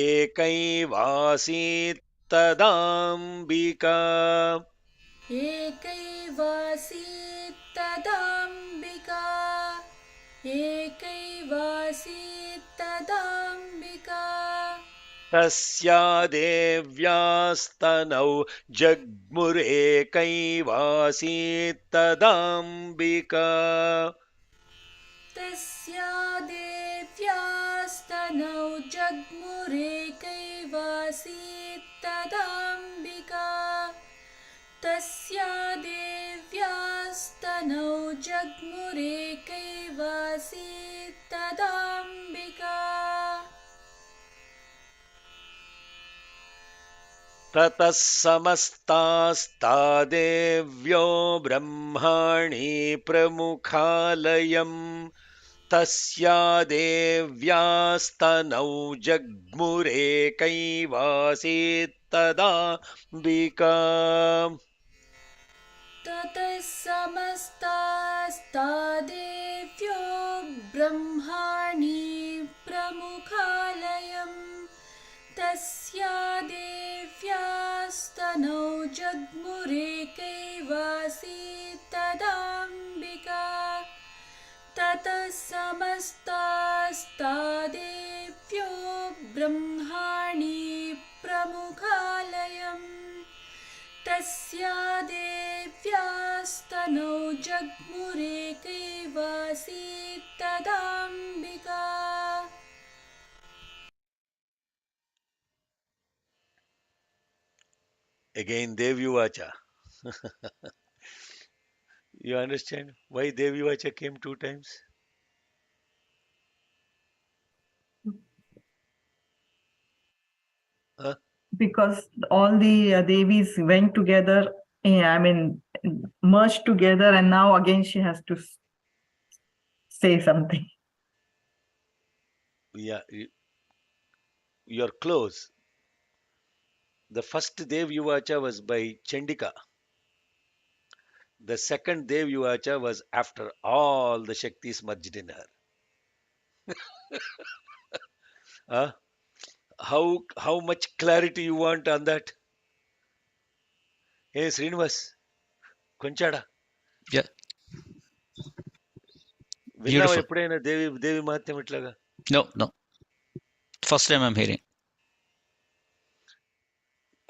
ekaivasit tadambika. एकैवासीत् तदाम्बिका एकैवासीत् तदाम्बिका तस्या देव्यास्तनौ जग्मुरेकैवासीत् तदाम्बिका. तस्या देव्यास्तनौ जग्मुरेकैवासीत् तदाम्बिका तस्या देव्यास्तनौ जग्मुरेकैवासीत् तदाम्बिका ततः समस्तास्तादेव्यो ब्रह्माणि प्रमुखालयम् तस्या देव्यास्तनौ जग्मुरेकैवासीत् तदाम्बिका. ततः समस्तास्तादेव्यो ब्रह्माणि प्रमुखालयम् तस्या देव्यास्तनौ जग्मुरेकैवासीत् तदाम्बिका ततः समस्तास्तादेव्यो ब्रह्माणि प्रमुखालयम् तस्या देव्यास्तनौ जग्मुरेकैवासीत् तदाम्बिका Again, Devyuvacha. You understand why Devyuvacha came two times? Huh? Because all the Devis went together, I mean, merged together, and now again she has to say something. Yeah, you're close. The first Devyuvacha was by Chandika. The second Devyuvacha was after all the Shaktis merged in her. Huh? How much clarity you want on that? Hey, Srinivas, Konchada Yeah, విన్నావా beautiful. ఎప్పుడైనా దేవి దేవి మహత్యం ఇట్లాగా? No, no. First time I'm hearing.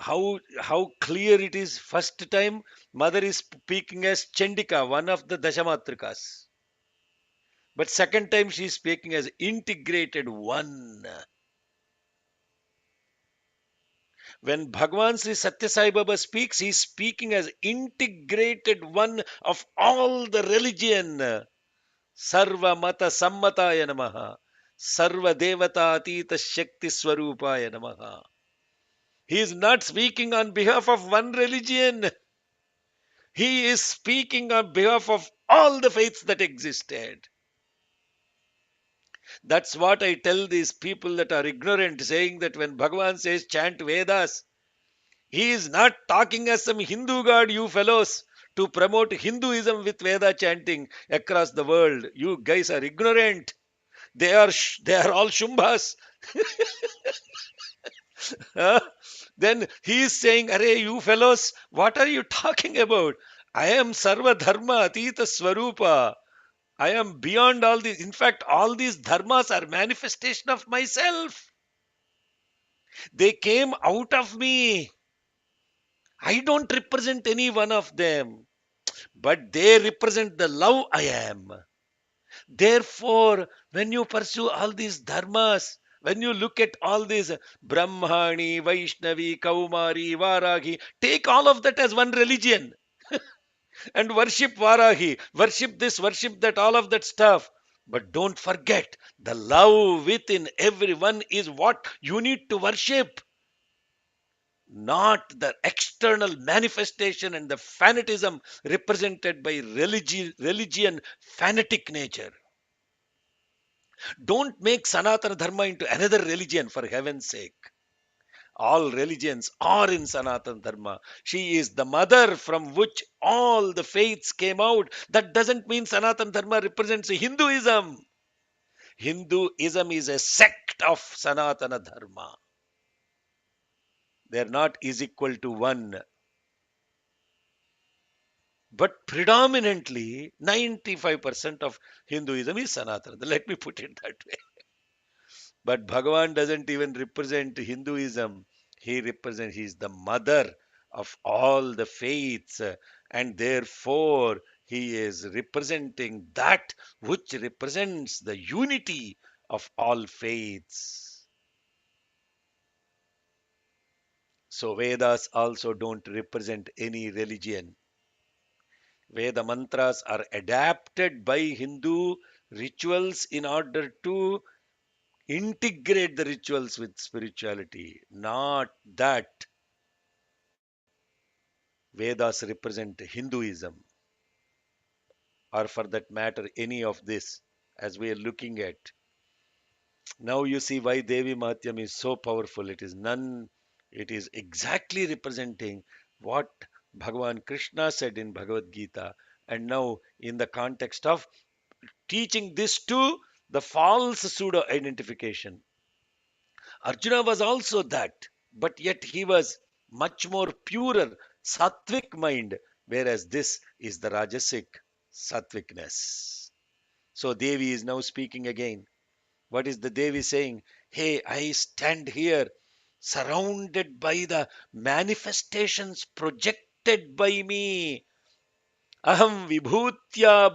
How clear it is. First time mother is speaking as Chandika, one of the Dashamatrikas. But second time she is speaking as integrated one. When Bhagwan Sri Satya Sai Baba speaks, he is speaking as integrated one of all the religion. Sarva Mata Sammataya Namaha. Sarva Devata Atita Shakti Swarupaya Namaha. He is not speaking on behalf of one religion. He is speaking on behalf of all the faiths that existed. That's what I tell these people that are ignorant, saying that when Bhagavan says chant Vedas, he is not talking as some Hindu god, you fellows, to promote Hinduism with Veda chanting across the world. You guys are ignorant. They are all Shumbhas. Huh? Then he is saying, Arey, you fellows, what are you talking about? I am Sarva Dharma Atita Swarupa. I am beyond all these. In fact, all these dharmas are manifestation of myself. They came out of me. I don't represent any one of them, but they represent the love I am. Therefore, when you pursue all these dharmas, when you look at all these Brahmani, Vaishnavi, Kaumari, Varahi, take all of that as one religion and worship Varahi, worship this, worship that, all of that stuff. But don't forget, the love within everyone is what you need to worship, not the external manifestation and the fanatism represented by religion fanatic nature. Don't make Sanatana Dharma into another religion, for heaven's sake. All religions are in Sanatana Dharma. She is the mother from which all the faiths came out. That doesn't mean Sanatana Dharma represents Hinduism. Hinduism is a sect of Sanatana Dharma. They're not is equal to one. But predominantly, 95% of Hinduism is Sanatana. Let me put it that way. But Bhagavan doesn't even represent Hinduism. He is the mother of all the faiths, and therefore he is representing that which represents the unity of all faiths. So Vedas also don't represent any religion. Veda mantras are adapted by Hindu rituals in order to integrate the rituals with spirituality. Not that Vedas represent Hinduism, or for that matter, any of this, as we are looking at. Now you see why Devi Mahatyam is so powerful. It is exactly representing what Bhagavan Krishna said in Bhagavad Gita. And now, in the context of teaching this to the false pseudo identification. Arjuna was also that, but yet he was much more purer, sattvic mind, whereas this is the rajasic sattvicness. So Devi is now speaking again. What is the Devi saying? Hey, I stand here surrounded by the manifestations projected by me. Aham vibhutya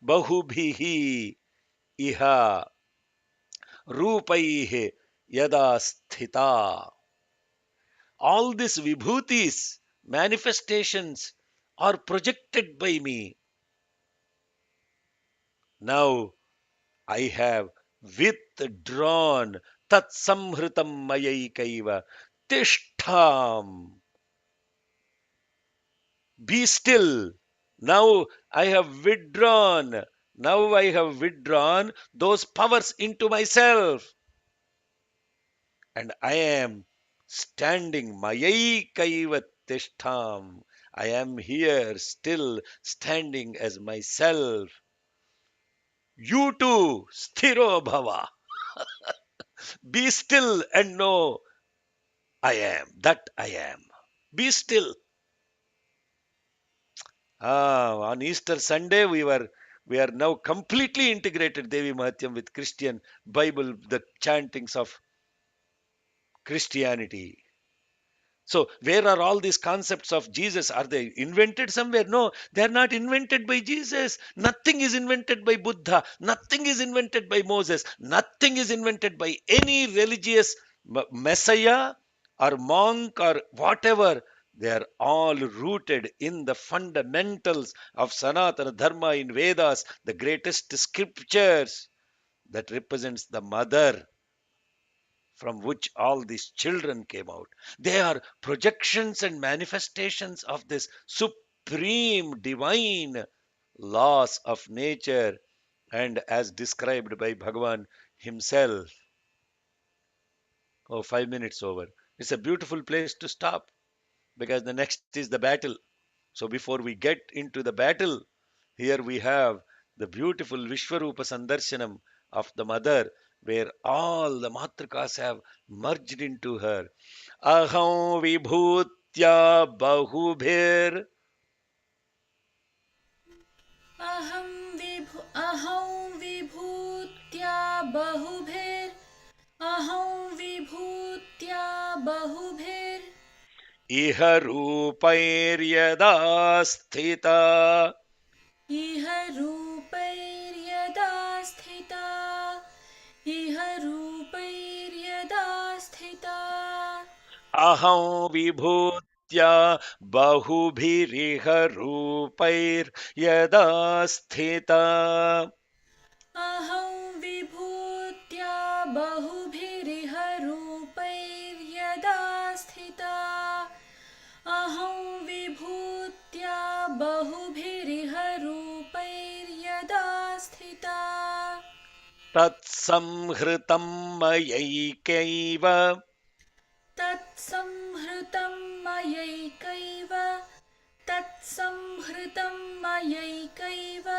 bahubhihi iha rupaihe yada sthita. All these vibhutis, manifestations, are projected by me. Now I have withdrawn tat samhritam mayaikaiva tishtham. Be still. Now I have withdrawn. Now I have withdrawn those powers into myself. And I am standing Mayai Tishtham. I am here still standing as myself. You too, Sthiro Bhava. Be still and know I am, that I am. Be still. On Easter Sunday, we are now completely integrated Devi Mahatyam with Christian Bible, the chantings of Christianity. So, where are all these concepts of Jesus? Are they invented somewhere? No, they are not invented by Jesus. Nothing is invented by Buddha. Nothing is invented by Moses. Nothing is invented by any religious messiah or monk or whatever. They are all rooted in the fundamentals of Sanatana Dharma in Vedas, the greatest scriptures that represents the mother from which all these children came out. They are projections and manifestations of this supreme divine laws of nature, and as described by Bhagavan himself. Oh, 5 minutes over. It's a beautiful place to stop because the next is the battle. So before we get into the battle, here we have the beautiful Vishwarupa Sandarshanam of the mother, where all the Matrikas have merged into her. Aham vibhutya bahubhir अहं विभूत्या बहुभिर् अहं विभूत्या बहुभिर् iha rupair sthita. इह रूपैर्यदा स्थिता इह रूपैर्यदा स्थिता Aham vibhutya bahubhiriha rupair yada sthita. अहं विभूत्या बहुभिरिह रूपैर्यदा स्थिता अहं विभूत्या बहुभिरिह रूपैर्यदा स्थिता तत्संहृतं मयैकैव तत्संहृतं मयैकैव तत्संहृतं मयैकैव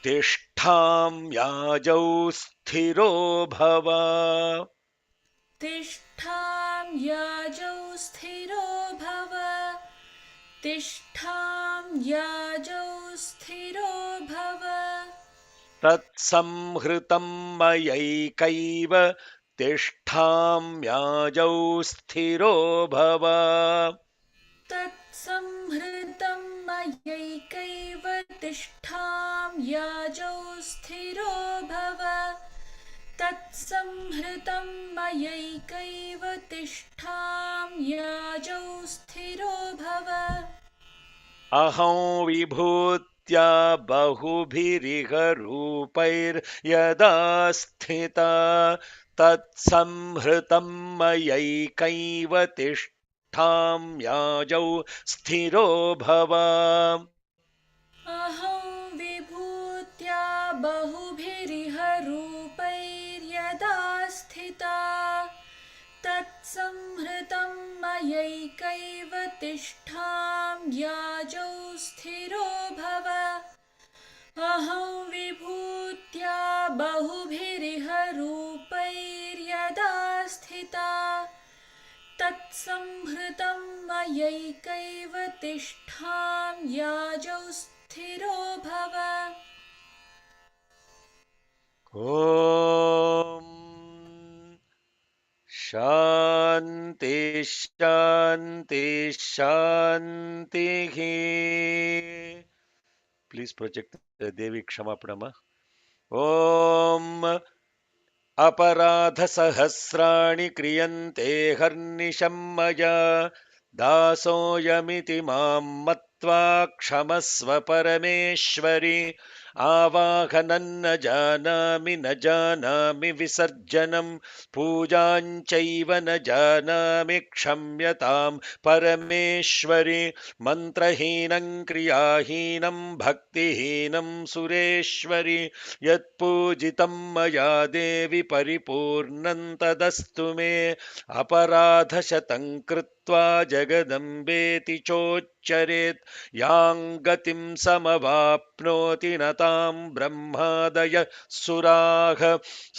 तिष्ठाम्याजौ स्थिरो भव तिष्ठां याजौ स्थिरो भव तिष्ठां याजौ स्थिरो भव तत्संहृतं मयैकैव तिष्ठाम्याजौ स्थिरो भव तत्संहृतं मयैकैव तिष्ठां याजौ स्थिरो भव तत्संहृतं मयैकैव तिष्ठां याजौ स्थिरो भव अहं विभूत्या बहुभिरिह रूपैर्यदा स्थिता तत्संहृतं मयैकैव तिष्ठाम्याजौ स्थिरो भव अहं विभूत्या बहुभिरिह रूपैर्यदा स्थिता तत्संहृतं मयैकैव तिष्ठां याजौ स्थिरो भव अहं विभूत्या बहुभिरिह रूपैर्यदा स्थिता तत्संहृतं मयैकैव तिष्ठां याजौ स्थिरो भव ॐ शान्ति शान्ति शान्तिः प्लीज प्रोजेक्ट देवी क्षमा प्रणमा ॐ अपराधसहस्राणि क्रियन्ते हर्निशं मया दासोऽयमिति मां मत्वा क्षमस्व परमेश्वरि आवाहनं न जानामि विसर्जनं पूजाञ्चैव न जानामि क्षम्यतां परमेश्वरि मन्त्रहीनं क्रियाहीनं भक्तिहीनं सुरेश्वरि यत्पूजितं मया देवि परिपूर्णं तदस्तु मे अपराधशतं कृत्वा जगदम्बेति चोच्चरेत् यां गतिं समवाप्नोति न तां ब्रह्मादय सुराः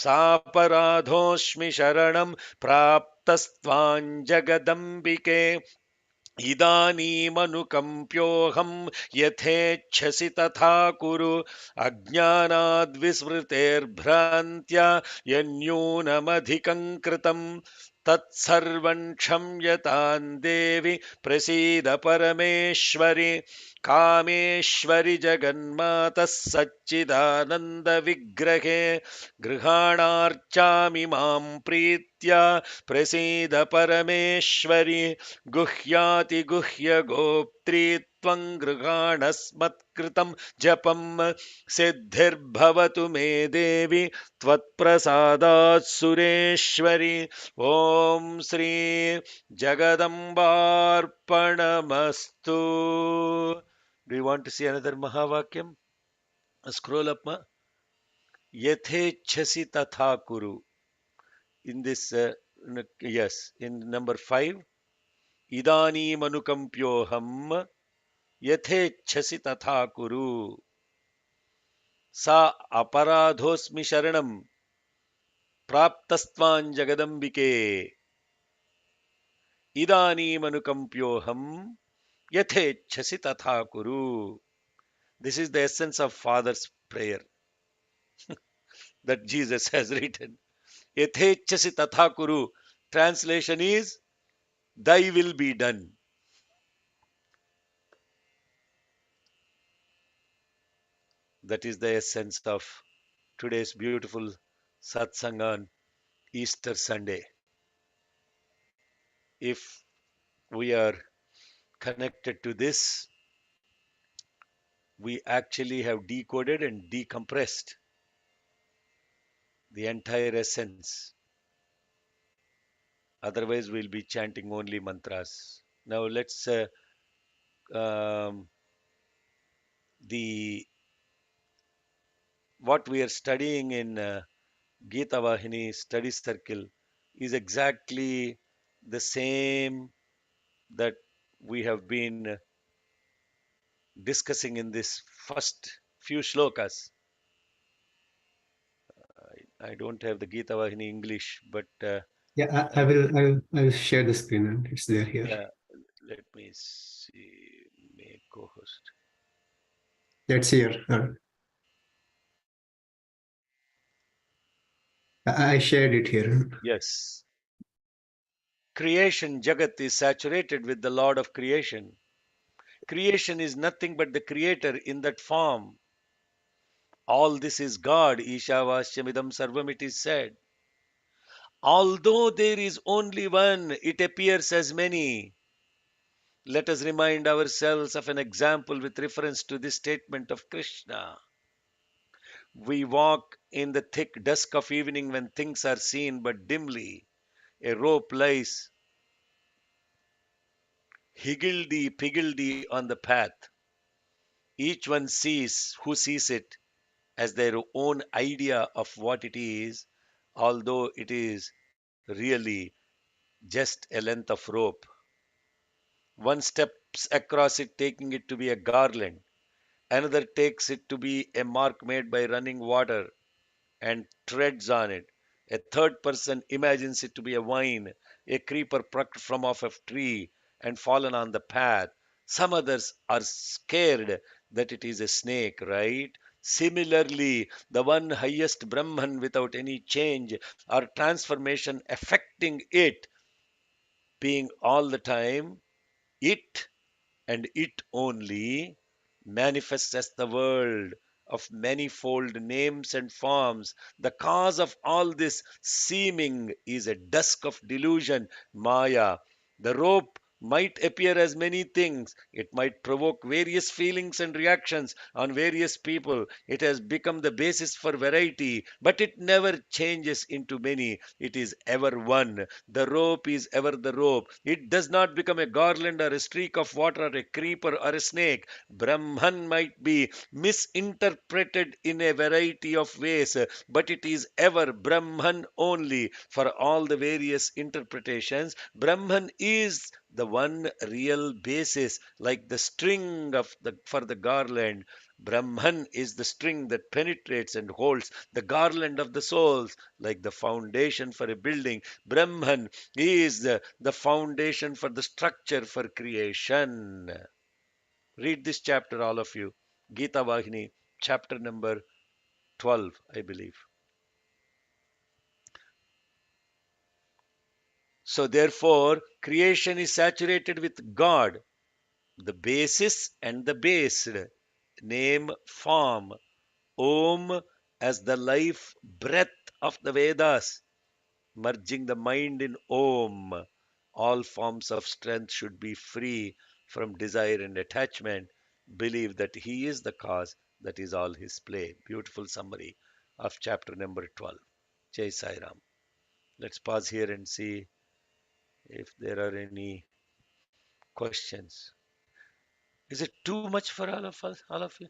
सापराधोऽस्मि शरणं प्राप्तस्त्वां जगदम्बिके इदानीमनुकम्प्योऽहं यथेच्छसि तथा कुरु अज्ञानाद्विस्मृतेर्भ्रान्त्या यन्यूनमधिकं कृतं तत्सर्वं क्षम्यतां देवि प्रसीद परमेश्वरि कामेश्वरि जगन्मातः सच्चिदानन्दविग्रहे गृहाणार्चामि मां प्रीत्या प्रसीद परमेश्वरि गुह्यातिगुह्यगोप्त्री त्वं गृहाणस्मत्कृतं जपं सिद्धिर्भवतु मे देवि त्वत्प्रसादात् सुरेश्वरि ॐ Shri जगदम्बार्पणमस्तु Do you want to see another Mahavakyam? Scroll up, ma. Yethechasi tatha kuru. In this, yes, in number 5, Idani manukampyoham यथेच्छसि तथा कुरु सा अपराधोऽस्मि शरणं प्राप्तस्त्वां जगदम्बिके इदानीमनुकम्प्योऽहं यथेच्छसि तथा कुरु. This is the essence of Father's prayer that Jesus has written. Yethechasi tatha kuru. Translation is, Thy will be done. That is the essence of today's beautiful satsang on Easter Sunday. If we are connected to this, we actually have decoded and decompressed the entire essence. Otherwise, we'll be chanting only mantras. Now, let's um, the what we are studying in Gita Vahini study circle is exactly the same that we have been discussing in this first few shlokas. I don't have the Gita Vahini English, but Yeah, I will. I will share the screen and it's there here. Yeah, let me see. Make co-host. That's here. I shared it here. Yes. Creation Jagat is saturated with the Lord of creation. Creation is nothing but the creator in that form. All this is God. Ishavashyamidam sarvam, it is said. Although there is only one, it appears as many. Let us remind ourselves of an example with reference to this statement of Krishna. We walk in the thick dusk of evening when things are seen but dimly. A rope lies higgledy-piggledy on the path. Each one sees who sees it as their own idea of what it is, although it is really just a length of rope. One steps across it taking it to be a garland. Another takes it to be a mark made by running water and treads on it. A third person imagines it to be a vine, a creeper plucked from off a tree and fallen on the path. Some others are scared that it is a snake, right? Similarly, the one highest Brahman without any change or transformation affecting it, being all the time it and it only, manifests as the world of manifold names and forms. The cause of all this seeming is a dusk of delusion, Maya. The rope might appear as many things. It might provoke various feelings and reactions on various people. It has become the basis for variety, but it never changes into many. It is ever one. The rope is ever the rope. It does not become a garland or a streak of water or a creeper or a snake. Brahman might be misinterpreted in a variety of ways, but it is ever Brahman only. For all the various interpretations, Brahman is the one real basis, like the string of the for the garland. Brahman is the string that penetrates and holds the garland of the souls, like the foundation for a building. Brahman is the foundation for the structure for creation. Read this chapter, all of you. Gita Vahini, chapter number 12, I believe. So, therefore, creation is saturated with God, the basis and the based, name, form, Om as the life breath of the Vedas, merging the mind in Om. All forms of strength should be free from desire and attachment. Believe that He is the cause, that is all His play. Beautiful summary of chapter number 12. Jai Sai Ram. Let's pause here and see if there are any questions. Is it too much for all of us, all of you?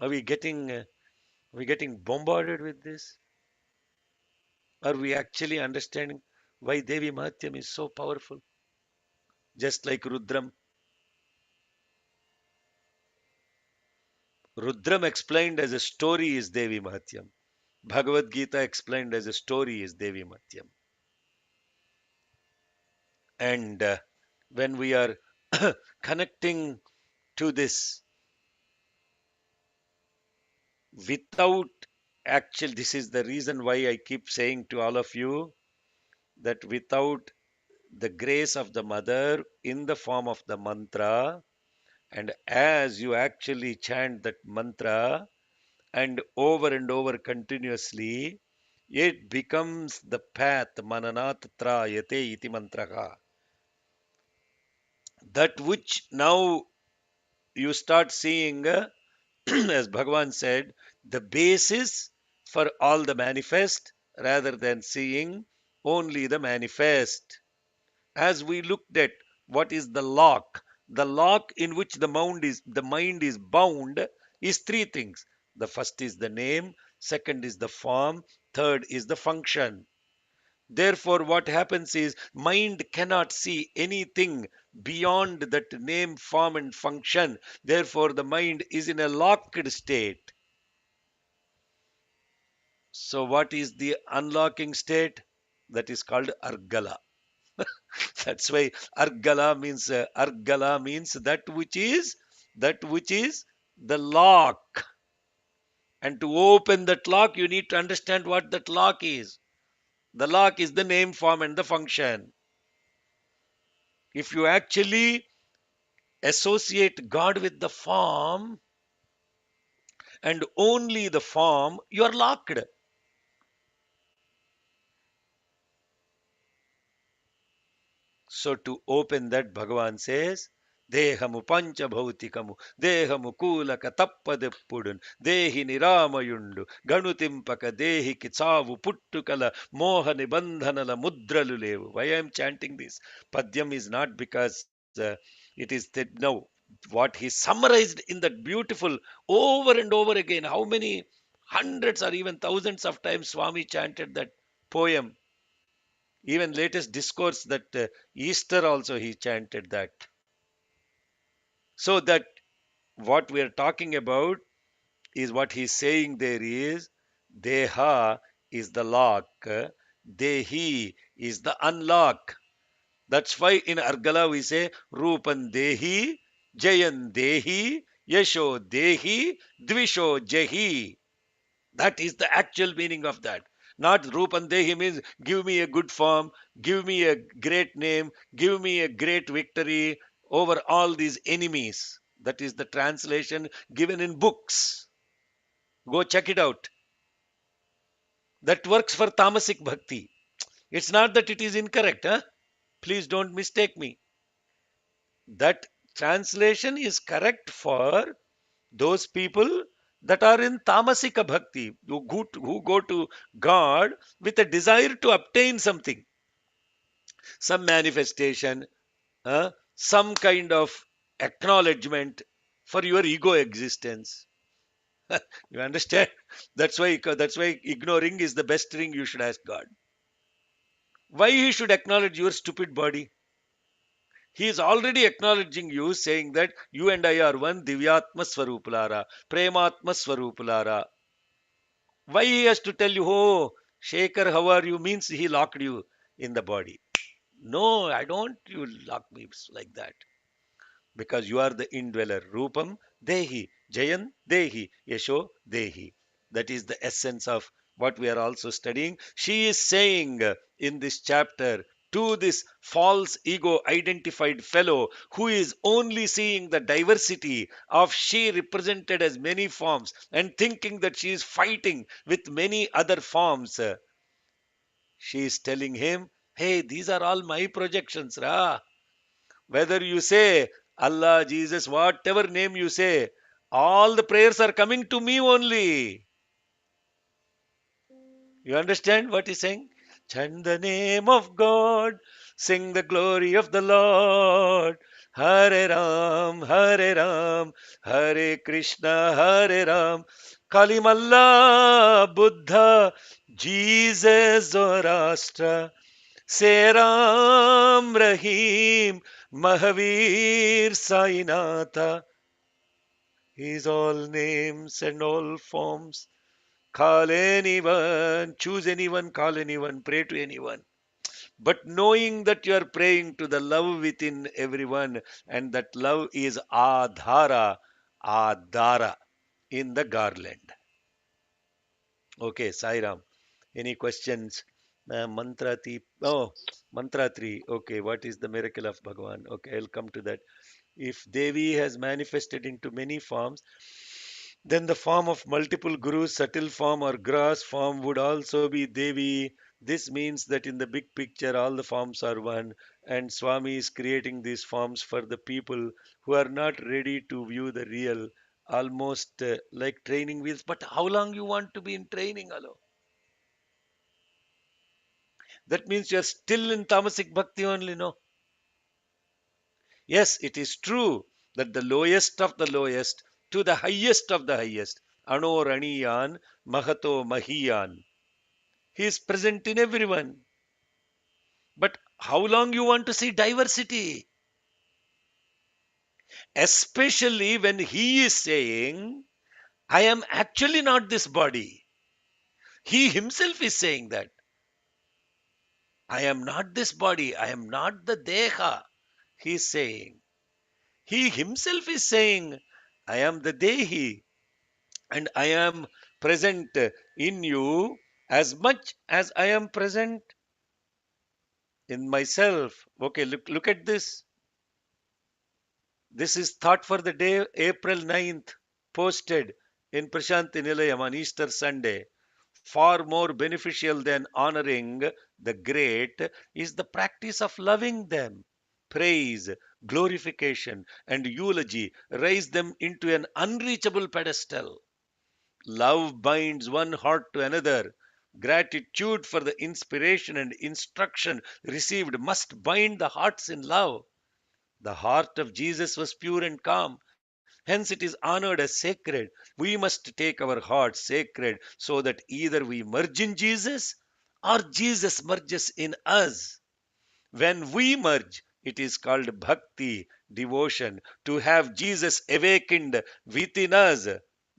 Are we getting bombarded with this? Are we actually understanding why Devi Mahatyam is so powerful? Just like Rudram. Rudram explained as a story is Devi Mahatyam. Bhagavad Gita explained as a story is Devi Mahatyam. And when we are connecting to this without actual, this is the reason why I keep saying to all of you that without the grace of the mother in the form of the mantra, and as you actually chant that mantra and over continuously, it becomes the path mananat trayate iti mantraha. That which now you start seeing, as Bhagavan said, the basis for all the manifest rather than seeing only the manifest. As we looked at what is the lock in which the mind is bound is three things. The first is the name, second is the form, third is the function. Therefore, what happens is mind cannot see anything beyond that name, form, and function. Therefore, the mind is in a locked state. So, what is the unlocking state? That is called argala. That's why argala means that which is the lock. And to open that lock, you need to understand what that lock is. The lock is the name, form, and the function. If you actually associate God with the form and only the form, you are locked. So to open that, Bhagavan says, Dehamu pancha bhautikamu, Dehamu kulaka tappadepudun, Dehi niramayundu, Ganutimpaka Dehi kitsavu puttukala, Moha nibandhanala mudralu levu. Why I am chanting this? Padyam is not because it is that, no. What he summarized in that beautiful over and over again, how many hundreds or even thousands of times Swami chanted that poem. Even latest discourse that Easter also he chanted that. So that what we are talking about is what he's saying there is Deha is the lock, Dehi is the unlock. That's why in Argala we say Rupan Dehi, Jayan Dehi, Yasho Dehi, Dvisho Jehi. That is the actual meaning of that. Not Rupandehi means give me a good form, give me a great name, give me a great victory over all these enemies. That is the translation given in books. Go check it out. That works for Tamasic Bhakti. It's not that it is incorrect, huh? Please don't mistake me. That translation is correct for those people that are in tamasika bhakti, who go to God with a desire to obtain something, some manifestation, some kind of acknowledgement for your ego existence. You understand? That's why ignoring is the best thing you should ask God. Why he should acknowledge your stupid body? He is already acknowledging you, saying that you and I are one, Divyatma Swarupulara, Prematma Swarupulara. Why he has to tell you, oh, Shaker, how are you? Means he locked you in the body. No, I don't. You lock me like that. Because you are the indweller. Rupam Dehi, Jayan Dehi, Yesho Dehi. That is the essence of what we are also studying. She is saying in this chapter to this false ego identified fellow who is only seeing the diversity of she represented as many forms and thinking that she is fighting with many other forms. She is telling him, hey, these are all my projections, Ra. Whether you say Allah, Jesus, whatever name you say, all the prayers are coming to me only. You understand what he's saying? Chant the name of God, sing the glory of the Lord. Hare Ram, Hare Krishna, Hare Ram. Kalimalla, Buddha, Jesus, Zoroaster. Say Ram, Rahim, Mahavir, Sainatha. He's all names and all forms. Call anyone, choose anyone, call anyone, pray to anyone. But knowing that you are praying to the love within everyone, and that love is Adhara, Adhara in the garland. Okay, Sairam. Any questions? Mantra 3. Oh, Mantra 3. Okay, what is the miracle of Bhagavan? Okay, I'll come to that. If Devi has manifested into many forms, then the form of multiple gurus, subtle form or gross form would also be Devi. This means that in the big picture, all the forms are one, and Swami is creating these forms for the people who are not ready to view the real. almost like training wheels. But how long you want to be in training? Hello. That means you're still in tamasic bhakti only, no? Yes, it is true that the lowest of the lowest to the highest of the highest, Ano Raniyan, Mahato Mahiyan. He is present in everyone. But how long you want to see diversity? Especially when he is saying, I am actually not this body. He himself is saying that. I am not this body. I am not the Deha. He is saying. He himself is saying, I am the Dehi and I am present in you as much as I am present in myself. Okay, look at this. This is thought for the day April 9th, posted in Prashanti Nilayam on Easter Sunday. Far more beneficial than honoring the great is the practice of loving them. Praise, glorification, and eulogy raise them into an unreachable pedestal. Love binds one heart to another. Gratitude for the inspiration and instruction received must bind the hearts in love. The heart of Jesus was pure and calm. Hence, it is honored as sacred. We must take our hearts sacred so that either we merge in Jesus or Jesus merges in us. When we merge, it is called bhakti, devotion, to have Jesus awakened within us.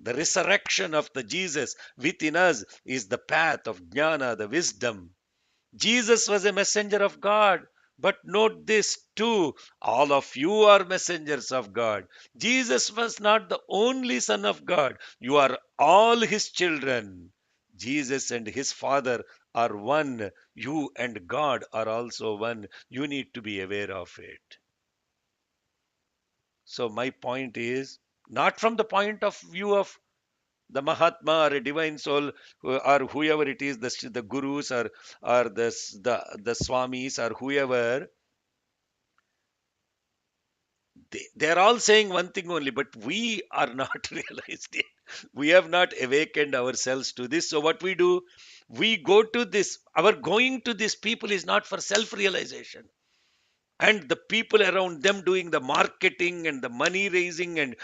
The resurrection of the Jesus within us is the path of jnana, the wisdom. Jesus was a messenger of God. But note this too, all of you are messengers of God. Jesus was not the only Son of God. You are all His children. Jesus and His Father are one. You and God are also one. You need to be aware of it. So, my point is not from the point of view of the Mahatma or a divine soul or whoever it is, the gurus or the swamis or whoever, they're all saying one thing only, but we are not realized it. We have not awakened ourselves to this. So what we do, we go to this. Our going to these people is not for self-realization, and the people around them doing the marketing and the money raising, and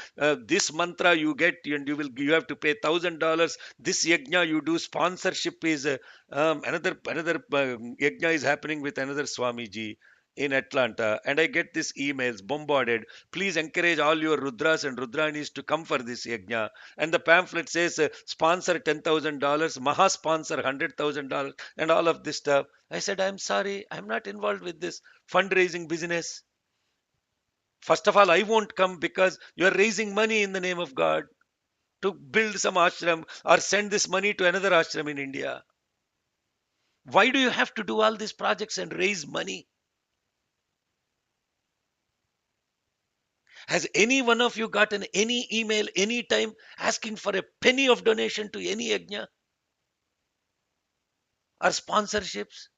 this mantra you get and you have to pay $1,000. This yajna you do sponsorship is another yajna is happening with another Swamiji in Atlanta, and I get these emails bombarded. Please encourage all your Rudras and Rudranis to come for this yajna. And the pamphlet says sponsor $10,000, Maha sponsor $100,000, and all of this stuff. I said, I'm sorry, I'm not involved with this fundraising business. First of all, I won't come because you are raising money in the name of God to build some ashram or send this money to another ashram in India. Why do you have to do all these projects and raise money? Has any one of you gotten any email any time asking for a penny of donation to any yajna or sponsorships?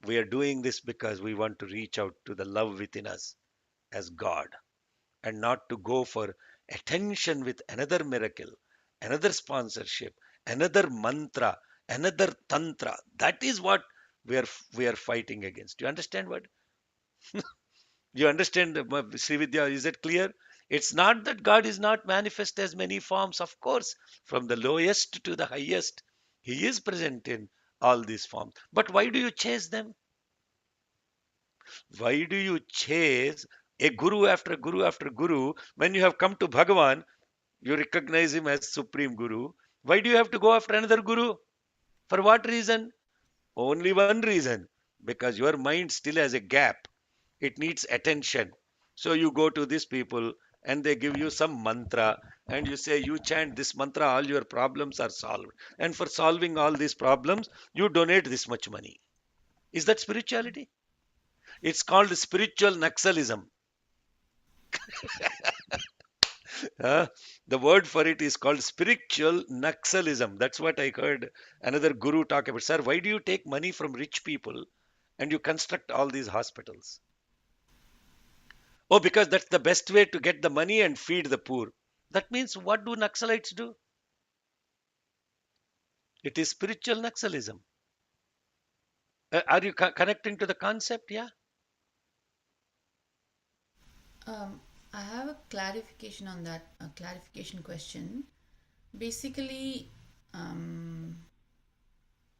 We are doing this because we want to reach out to the love within us as God, and not to go for attention with another miracle, another sponsorship, another mantra, another tantra. That is what we are fighting against. You understand what? You understand, Srividya? Is it clear? It's not that God is not manifest as many forms. Of course, from the lowest to the highest, He is present in all these forms. But why do you chase them? Why do you chase a guru after guru after guru when you have come to Bhagavan? You recognize him as Supreme Guru. Why do you have to go after another Guru? For what reason? Only one reason. Because your mind still has a gap. It needs attention. So you go to these people and they give you some mantra and you say, you chant this mantra, all your problems are solved. And for solving all these problems, you donate this much money. Is that spirituality? It's called spiritual Naxalism. Uh, the word for it is called spiritual Naxalism. That's what I heard another guru talk about. Sir, why do you take money from rich people and you construct all these hospitals? Oh, because that's the best way to get the money and feed the poor. That means what do Naxalites do? It is spiritual Naxalism. Are you connecting to the concept? Yeah. Um, I have a clarification on that, a clarification question. Basically, um,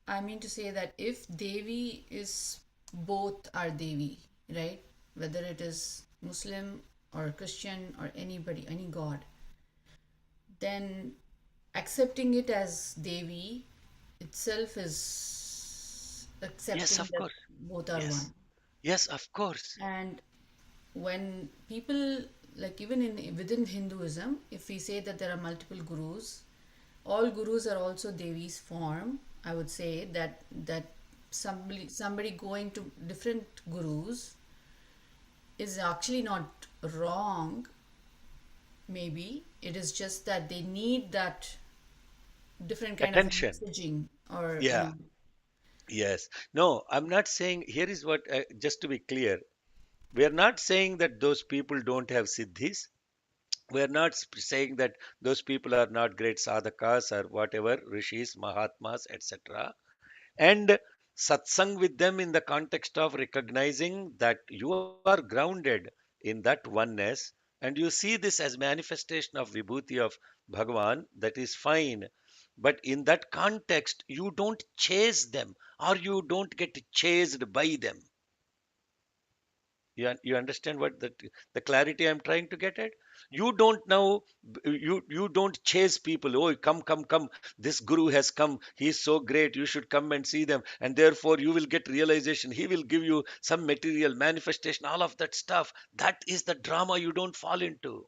I mean to say that if Devi is both are Devi, right? Whether it is Muslim or Christian or anybody, any god, then accepting it as Devi itself is Yes, accepting of that course. both are Yes. one. Yes, of course. And when people, like even in within Hinduism, if we say that there are multiple gurus, all gurus are also Devi's form. I would say that somebody going to different gurus is actually not wrong. Maybe it is just that they need that different kind of Attention. messaging, or Yeah. Yes. No, I'm not saying, here is what, just to be clear, we are not saying that those people don't have siddhis. We are not saying that those people are not great sadhakas or whatever, rishis, mahatmas, etc. And satsang with them in the context of recognizing that you are grounded in that oneness and you see this as manifestation of vibhuti of Bhagavan, that is fine. But in that context, you don't chase them or you don't get chased by them. You understand what the clarity I'm trying to get at? You don't now, you don't chase people. Oh, come, come, come. This guru has come. He's so great. You should come and see them. And therefore, you will get realization. He will give you some material manifestation, all of that stuff. That is the drama you don't fall into.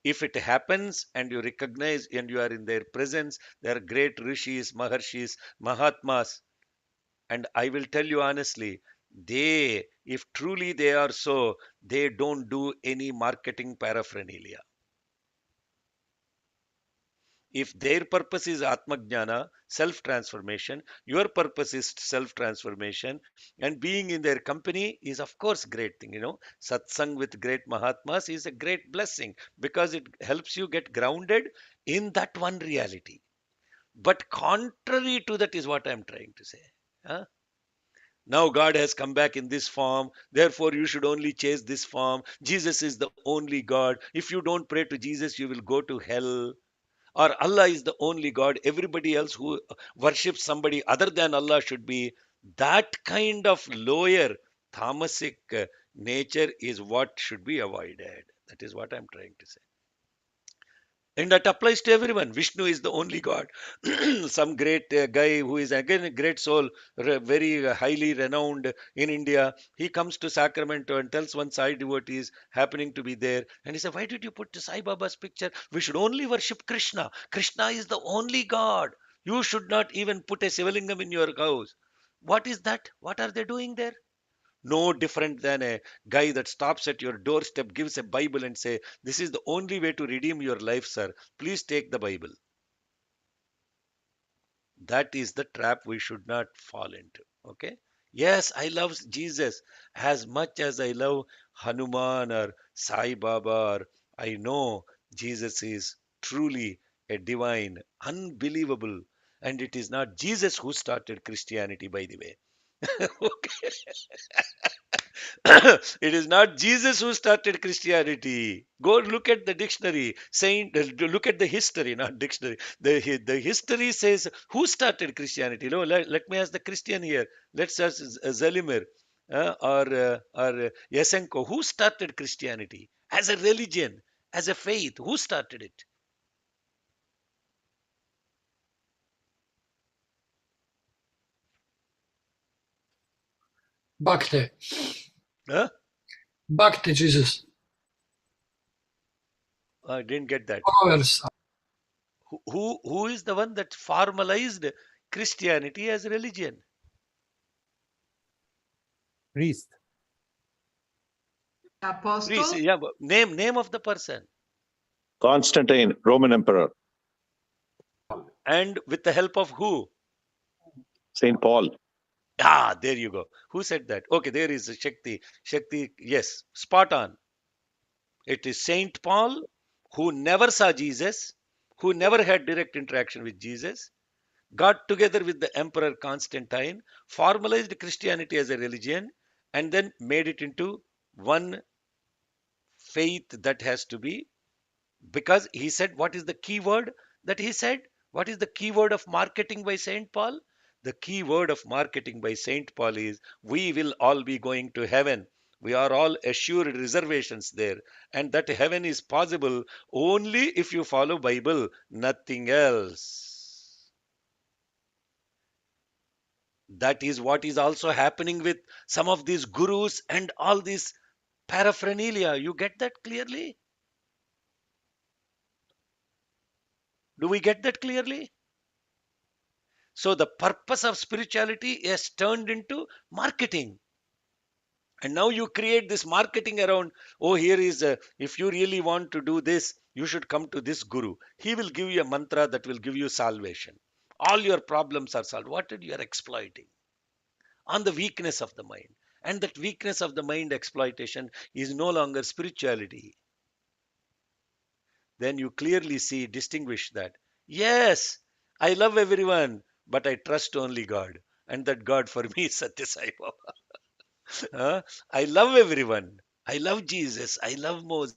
If it happens and you recognize and you are in their presence, they are great rishis, maharshis, mahatmas, and I will tell you honestly, they, if truly they are so, they don't do any marketing paraphernalia. If their purpose is Atmajnana, self transformation, your purpose is self transformation, and being in their company is, of course, great thing. Satsang with great Mahatmas is a great blessing because it helps you get grounded in that one reality. But contrary to that is what I'm trying to say. Huh? Now God has come back in this form. Therefore, you should only chase this form. Jesus is the only God. If you don't pray to Jesus, you will go to hell. Or Allah is the only God. Everybody else who worships somebody other than Allah should be. That kind of lower tamasic nature is what should be avoided. That is what I'm trying to say. And that applies to everyone. Vishnu is the only God. Some great guy who is again a great soul, very highly renowned in India, he comes to Sacramento and tells one Sai devotees happening to be there. And he said, why did you put Sai Baba's picture? We should only worship Krishna. Krishna is the only God. You should not even put a Sivalingam in your house. What is that? What are they doing there? No different than a guy that stops at your doorstep, gives a Bible and say, this is the only way to redeem your life, sir. Please take the Bible. That is the trap we should not fall into. Okay. Yes, I love Jesus as much as I love Hanuman or Sai Baba. Or I know Jesus is truly a divine, unbelievable. And it is not Jesus who started Christianity, by the way. Okay. It is not Jesus who started Christianity. Go look at the dictionary. Saint, look at the history, not dictionary. The history says who started Christianity. No, let me ask the Christian here. Let's ask Zelimir or Yasenko. Who started Christianity as a religion, as a faith? Who started it? Bhakti. Huh? Bhakti, Jesus. I didn't get that. Followers. Who is the one that formalized Christianity as a religion? Priest. Please, Apostle? yeah, name of the person. Constantine, Roman Emperor. And with the help of who? Saint Paul. Ah, there you go. Who said that? Okay, there is Shakti. Shakti, yes, spot on. It is Saint Paul, who never saw Jesus, who never had direct interaction with Jesus, got together with the Emperor Constantine, formalized Christianity as a religion, and then made it into one faith that has to be, because he said, what is the key word that he said? What is the key word of marketing by Saint Paul? The key word of marketing by Saint Paul is, we will all be going to heaven. We are all assured reservations there, and that heaven is possible only if you follow Bible, nothing else. That is what is also happening with some of these gurus and all this paraphernalia. You get that clearly? Do we get that clearly? So the purpose of spirituality is turned into marketing. And now you create this marketing around, oh, here is a, if you really want to do this, you should come to this guru. He will give you a mantra that will give you salvation. All your problems are solved. What did you are exploiting? On the weakness of the mind. And that weakness of the mind exploitation is no longer spirituality. Then you clearly see, distinguish that. Yes, I love everyone, but I trust only God. And that God for me is Satya Sai Baba. I love everyone. I love Jesus. I love Moses.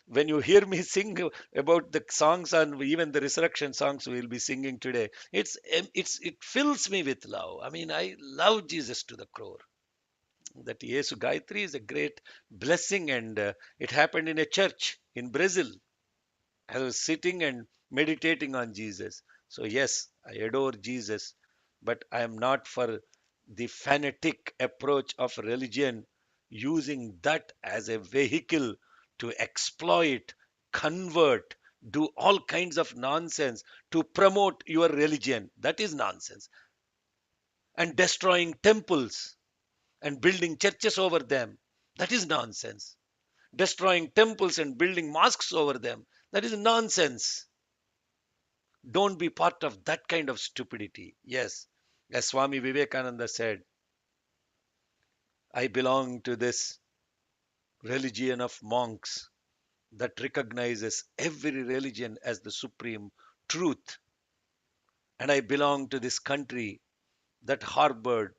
When you hear me sing about the songs and even the resurrection songs we'll be singing today, it fills me with love. I mean, I love Jesus to the core. That Yesu Gayatri is a great blessing, and it happened in a church in Brazil. I was sitting and meditating on Jesus. So, yes, I adore Jesus, but I am not for the fanatic approach of religion, using that as a vehicle to exploit, convert, do all kinds of nonsense to promote your religion. That is nonsense. And destroying temples and building churches over them. That is nonsense. Destroying temples and building mosques over them. That is nonsense. Don't be part of that kind of stupidity. Yes, as Swami Vivekananda said, I belong to this religion of monks that recognizes every religion as the supreme truth. And I belong to this country that harbored.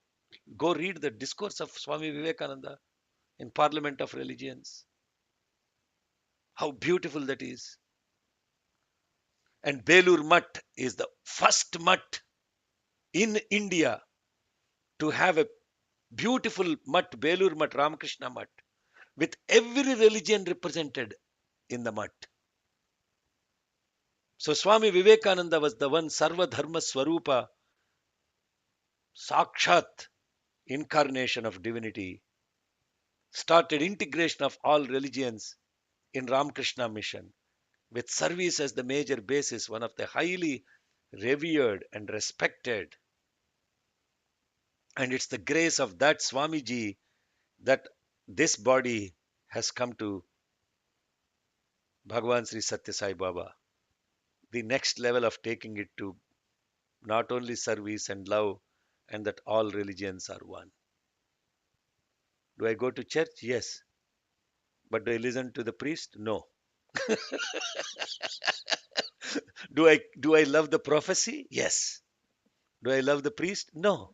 Go read the discourse of Swami Vivekananda in Parliament of Religions. How beautiful that is. And Belur Mutt is the first mutt in India to have a beautiful mutt, Belur Mutt, Ramakrishna Mutt, with every religion represented in the mutt. So Swami Vivekananda was the one Sarva Dharma Swarupa, Sakshat, incarnation of divinity, started integration of all religions in Ramakrishna mission, with service as the major basis, one of the highly revered and respected. And it's the grace of that Swamiji that this body has come to Bhagavan Sri Satya Sai Baba. The next level of taking it to not only service and love, and that all religions are one. Do I go to church? Yes. But do I listen to the priest? No. Do I love the prophecy? Yes. Do I love the priest? No.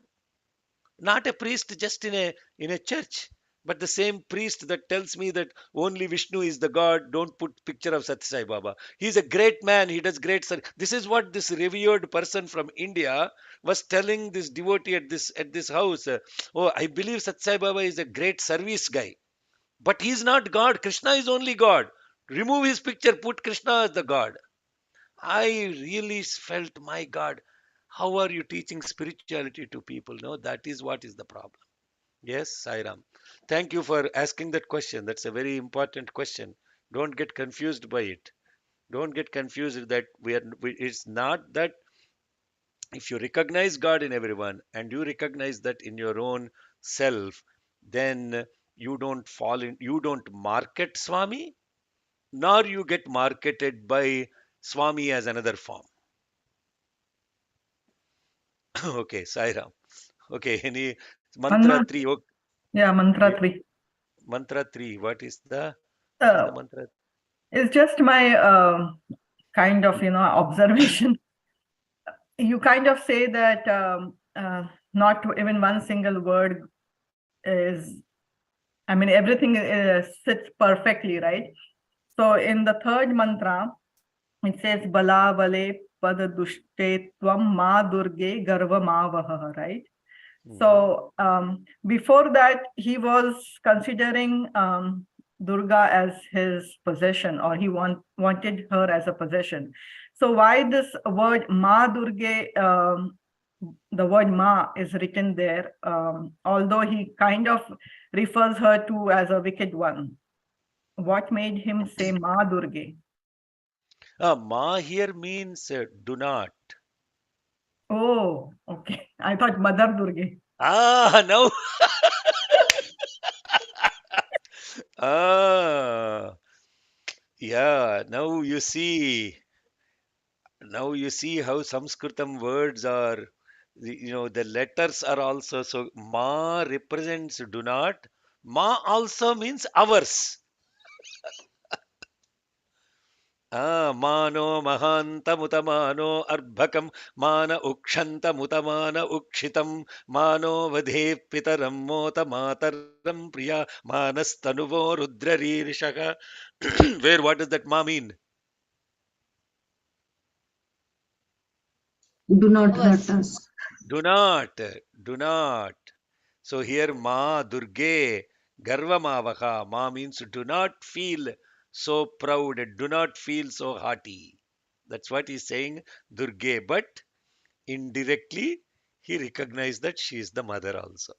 Not a priest just in a church, but the same priest that tells me that only Vishnu is the God. Don't put picture of Satya Sai Baba. He's a great man. He does great service. This is what this revered person from India was telling this devotee at this house. Oh, I believe Satya Sai Baba is a great service guy, but he's not God. Krishna is only God. Remove his picture. Put Krishna as the God. I really felt, my God, how are you teaching spirituality to people? No, that is what is the problem. Yes, Sairam. Thank you for asking that question. That's a very important question. Don't get confused by it. Don't get confused that it's not that if you recognize God in everyone and you recognize that in your own self, then you don't market Swami, nor you get marketed by Swami as another form. Okay, Sairam. Okay, any mantra Mantra, 3. Okay. yeah, mantra 3. mantra 3. What is the Uh, mantra? it's just my kind of, observation. You kind of say that not even one single word is, I mean, everything sits perfectly, right? So in the third mantra, it says Bala Vale Pada Dushte Tvam Ma Durge Garva Mavaha, right? So before that, he was considering Durga as his possession, or he wanted her as a possession. So why this word Ma Durge, the word Ma is written there, although he kind of refers her to as a wicked one. What made him say Ma Durge? Ma here means do not. Oh, okay. I thought Mother Durga. No. Ah, yeah. Now you see how Sanskritam words are. The letters are also so. Ma represents do not. Ma also means ours. मानो महान्तमुतमानो अर्भकं मान उक्षन्तमुतमान उक्षितं मानो वधे पितरं मोत मातरं प्रिया मानस्तनुवो रुद्ररीरिषः where what does that ma mean? Do not hurt Ours. us. Do not, do not. So here ma durge garvamavaha. Ma means do not feel so proud, do not feel so haughty. That's what he's saying, Durge. But indirectly, he recognized that she is the mother also.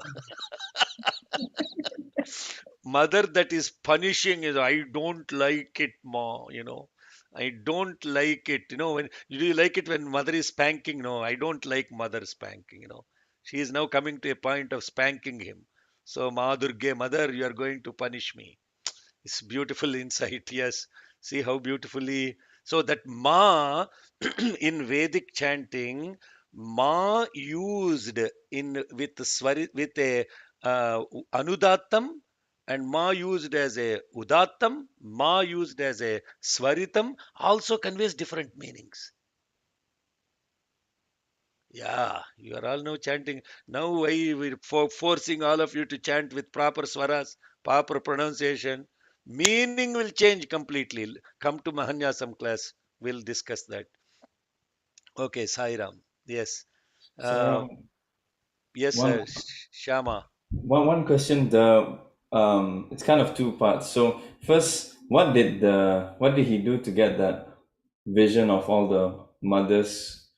Mother that is punishing is, I don't like it, ma. I don't like it. When do you like it when mother is spanking? No, I don't like mother spanking. She is now coming to a point of spanking him. So, Ma Durge, mother, you are going to punish me. It's beautiful insight. Yes. See how beautifully. So that Ma in Vedic chanting, Ma used in with swari with a anudattam, and Ma used as a udattam, Ma used as a swaritam also conveys different meanings. Yeah, you are all now chanting. Now we're forcing all of you to chant with proper swaras, proper pronunciation. Meaning will change completely. Come to Mahanyasam class. We'll discuss that. Okay, Sairam. Yes. Uh, So yes, one Shama. one question. It's kind of two parts. So first, what did he do to get that vision of all the mothers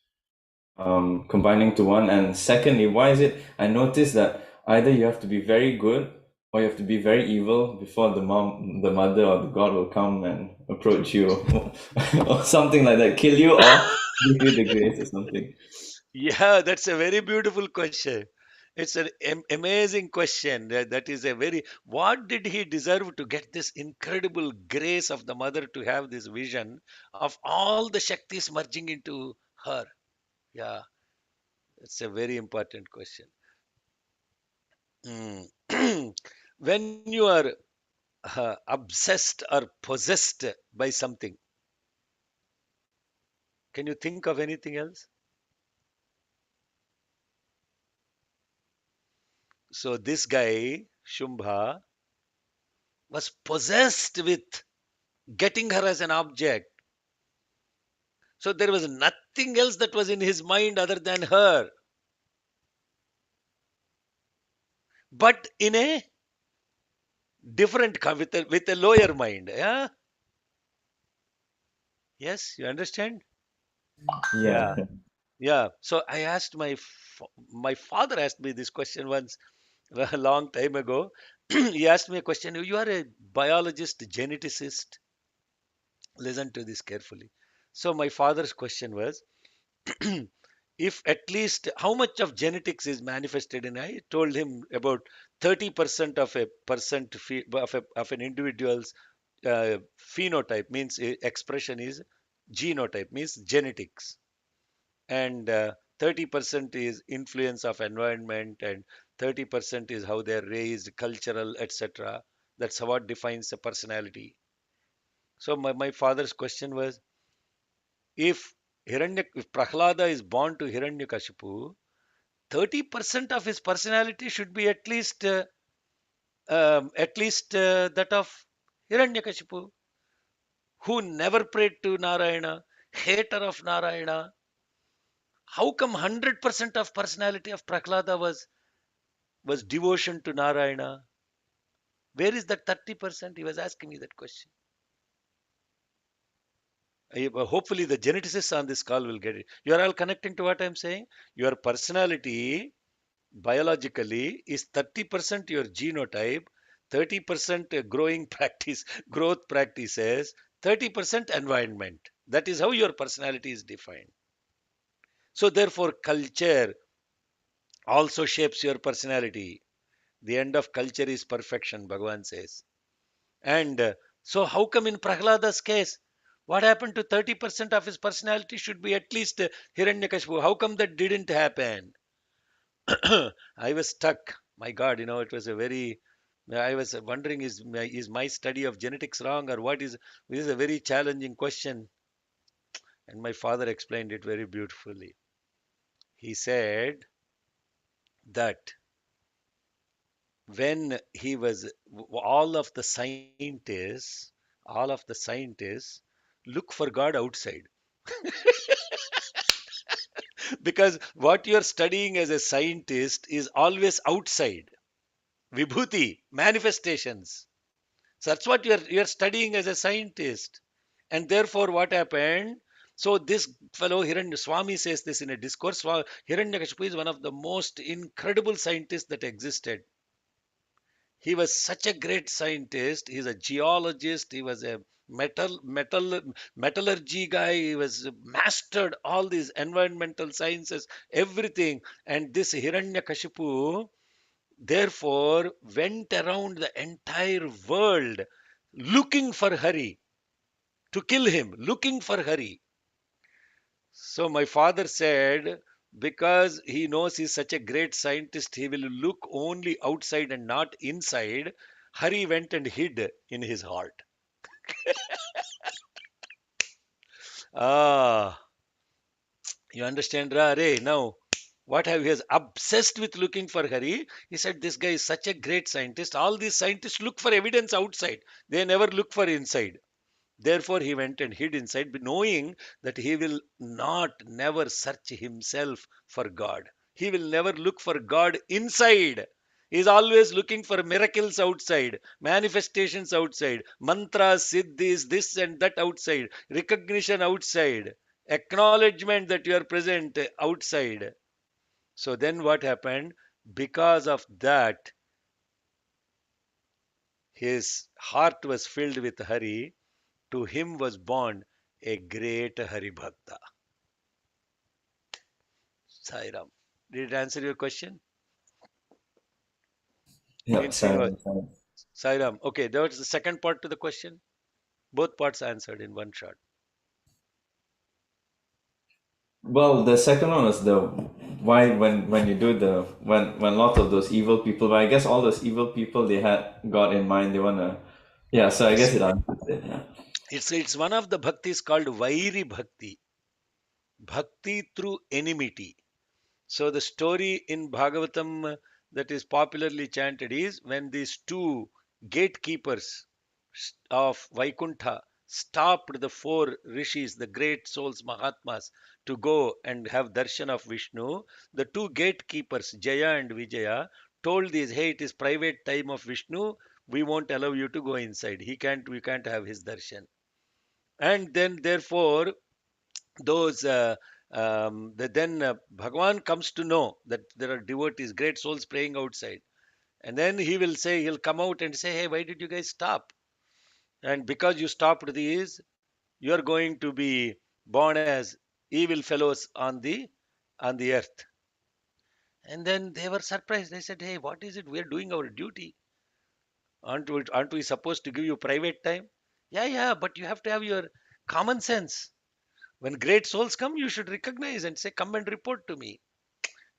combining to one? And secondly, why is it? I noticed that either you have to be very good or you have to be very evil before the mother or the god will come and approach you, or something like that, kill you or give you the grace or something. Yeah, that's a very beautiful question. It's an amazing question. That is a very. What did he deserve to get this incredible grace of the mother to have this vision of all the Shaktis merging into her? Yeah, it's a very important question. Mm. When you are obsessed or possessed by something, can you think of anything else? So this guy, Shumbha, was possessed with getting her as an object. So there was nothing else that was in his mind other than her, but in a different, with a lower mind. Yeah. Yes, you understand? Yeah. Yeah. Yeah. So I asked my father asked me this question once a long time ago. He asked me a question. You are a biologist, geneticist. Listen to this carefully. So my father's question was, if at least how much of genetics is manifested in, I told him about 30% of a percent of an individual's phenotype means expression is genotype means genetics, and 30% is influence of environment, and 30% is how they're raised, cultural, etc. That's what defines a personality. So my father's question was, if if Prahlada is born to Hiranyakashipu, 30% of his personality should be at least that of Hiranyakashipu, who never prayed to Narayana, hater of Narayana. How come 100% of personality of Prahlada was devotion to Narayana? Where is that 30%? He was asking me that question. Hopefully, the geneticists on this call will get it. You are all connecting to what I'm saying. Your personality biologically is 30% your genotype, 30% growing practice, growth practices, 30% environment. That is how your personality is defined. So, therefore, culture also shapes your personality. The end of culture is perfection, Bhagavan says. And so, how come in Prahlada's case, what happened to 30% of his personality should be at least Hiranyakashipu? How come that didn't happen? I was stuck. My God, it was a very. I was wondering, is my study of genetics wrong, or what is? This is a very challenging question. And my father explained it very beautifully. He said that when he was all of the scientists look for God outside, because what you're studying as a scientist is always outside. Vibhuti, manifestations. So that's what you're studying as a scientist. And therefore, what happened? So this fellow Hiranya Swami says this in a discourse. Hiranyakashipu is one of the most incredible scientists that existed. He was such a great scientist. He's a geologist. He was a metallurgy guy. He was mastered all these environmental sciences, everything. And this Hiranyakashipu therefore went around the entire world looking for Hari, to kill him, looking for Hari. So my father said, because he knows he's such a great scientist, he will look only outside and not inside. Hari went and hid in his heart. Ah, you understand, Ra? Ray? Now, what have he was obsessed with looking for Hari? He said, this guy is such a great scientist. All these scientists look for evidence outside. They never look for inside. Therefore, he went and hid inside, knowing that he will not never search himself for God. He will never look for God inside. He is always looking for miracles outside, manifestations outside, mantras, siddhis, this and that outside, recognition outside, acknowledgement that you are present outside. So then what happened? Because of that, his heart was filled with Hari. To him was born a great Haribhakta. Sai Ram. Did it answer your question? Yep, In Srinivas. sorry, sorry. Sai Ram. Okay, that was the second part to the question. Both parts answered in one shot. Well, the second one was the why when you do the when lots of those evil people, but I guess all those evil people they had God in mind. They wanna, yeah. So I guess Yes. it answers it. Yeah. It's one of the bhaktis called Vairi Bhakti. Bhakti through enmity. So the story in Bhagavatam that is popularly chanted is when these two gatekeepers of Vaikuntha stopped the four rishis, the great souls, Mahatmas, to go and have darshan of Vishnu. The two gatekeepers, Jaya and Vijaya, told these, hey, it is private time of Vishnu. We won't allow you to go inside. We can't have his darshan. And then, therefore, those then Bhagwan comes to know that there are devotees, great souls praying outside, and then he'll come out and say, hey, why did you guys stop? And because you stopped these, you are going to be born as evil fellows on the earth. And then they were surprised. They said, hey, what is it? We are doing our duty. Aren't we supposed to give you private time? Yeah, but you have to have your common sense. When great souls come, you should recognize and say, come and report to me.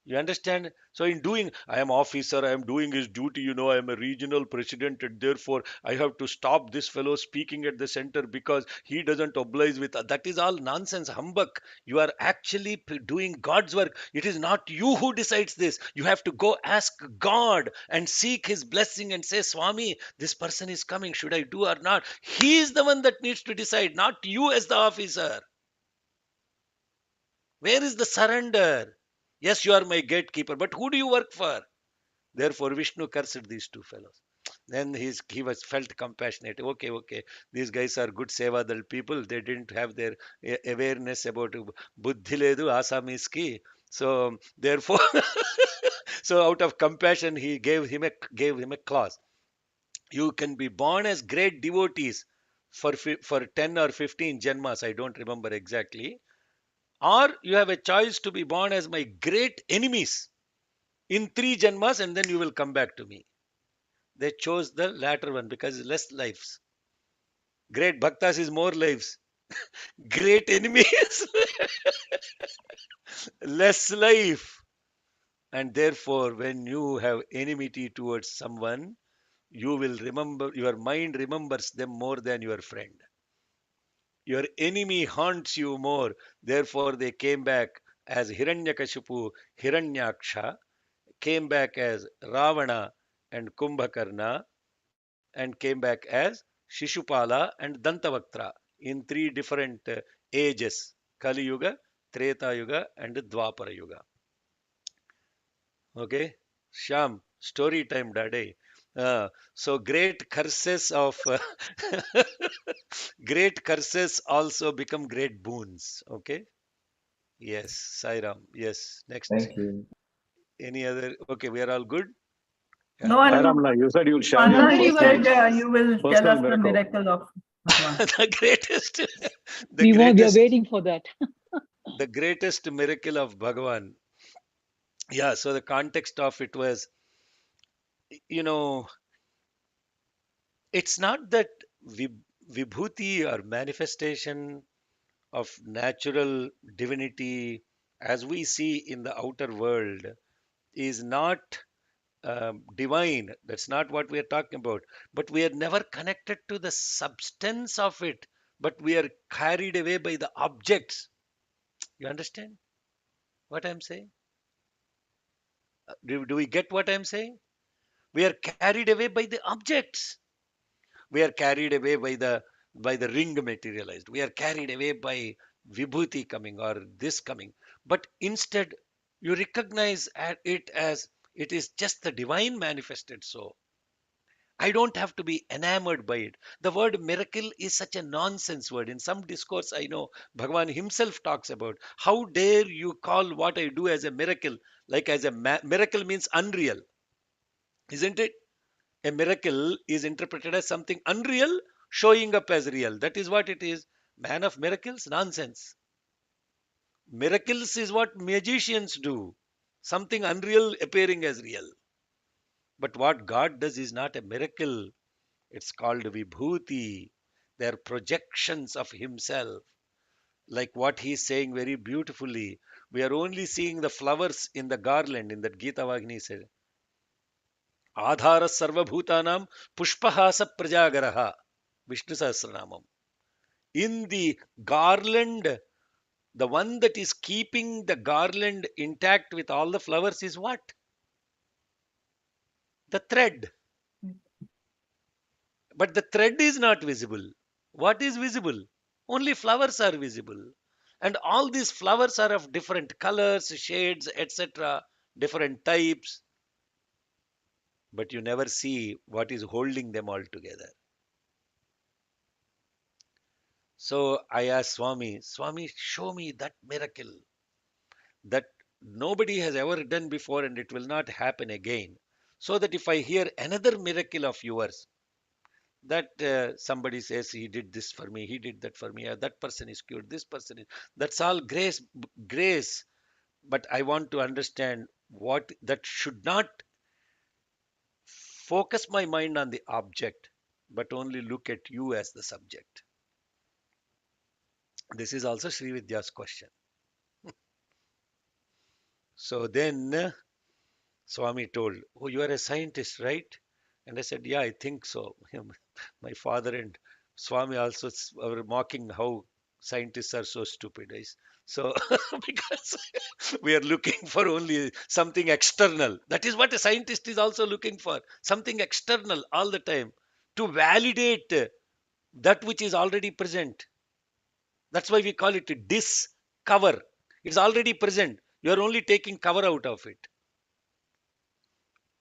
You understand? So in doing, I am officer, I am doing his duty, I am a regional president, and therefore I have to stop this fellow speaking at the center because he doesn't oblige with. That is all nonsense, humbug. You are actually doing God's work. It is not you who decides this. You have to go ask God and seek his blessing and say, Swami, this person is coming. Should I do or not? He is the one that needs to decide, not you as the officer. Where is the surrender? Yes, you are my gatekeeper, but who do you work for? Therefore, Vishnu cursed these two fellows. Then he was felt compassionate. Okay, okay, these guys are good Sevadal people. They didn't have their awareness about Buddhi ledu Assamese ki. So therefore, so out of compassion, he gave him a clause. You can be born as great devotees for 10 or 15 janmas. I don't remember exactly. Or you have a choice to be born as my great enemies in 3 janmas, and then you will come back to me. They chose the latter one because less lives. Great bhaktas is more lives. Great enemies, less life. And therefore, when you have enmity towards someone, you will remember, your mind remembers them more than your friend. Your enemy haunts you more. Therefore, they came back as Hiranyakashipu, Hiranyaksha, came back as Ravana and Kumbhakarna, and came back as Shishupala and Dantavaktra in 3 different ages: Kali Yuga, Treta Yuga, and Dwapara Yuga. Okay, Sham, story time, Daddy. So great curses of great curses also become great boons. Okay, yes, Sairam. Yes, next. Thank you. Any other? Okay, we are all good. Yeah, No, Bhagavan. Sairam, you said you'll share your Anna, Nobody you was. said you will tell personal us the miracle. miracle of Bhagwan. the greatest, the We are greatest, waiting for that. the greatest miracle of Bhagavan. Yeah, so the context of it was, you know, it's not that vibhuti or manifestation of natural divinity as we see in the outer world is not divine. That's not what we are talking about. But we are never connected to the substance of it, but we are carried away by the objects. You understand what I'm saying? Do we get what I'm saying? We are carried away by the objects. We are carried away by the ring materialized. We are carried away by vibhuti coming or this coming. But instead, you recognize it as it is just the divine manifested. So I don't have to be enamored by it. The word miracle is such a nonsense word. In some discourse, I know Bhagavan himself talks about how dare you call what I do as a miracle, like as a miracle means unreal, isn't it? A miracle is interpreted as something unreal showing up as real. That is what it is. Man of miracles? Nonsense. Miracles is what magicians do. Something unreal appearing as real. But what God does is not a miracle. It's called vibhuti. They are projections of Himself. Like what He's saying very beautifully. We are only seeing the flowers in the garland in that Gita Vagini said. Adhara sarvabhutanam pushpahasa prajagaraha. Vishnu Sahasranamam. In the garland, the one that is keeping the garland intact with all the flowers is what? The thread. But the thread is not visible. What is visible? Only flowers are visible. And all these flowers are of different colors, shades, etc., different types. But you never see what is holding them all together. So I asked Swami, Swami, show me that miracle that nobody has ever done before and it will not happen again. So that if I hear another miracle of yours, that somebody says he did this for me, he did that for me, that person is cured, this person is, that's all grace, grace. But I want to understand what that should not focus my mind on the object, but only look at you as the subject. This is also Sri Vidya's question. So then Swami told, "Oh, you are a scientist, right?" And I said, "Yeah, I think so." My father and Swami also were mocking how scientists are so stupid. So, because we are looking for only something external. That is what a scientist is also looking for, something external all the time to validate that which is already present. That's why we call it discover. It's already present. You are only taking cover out of it.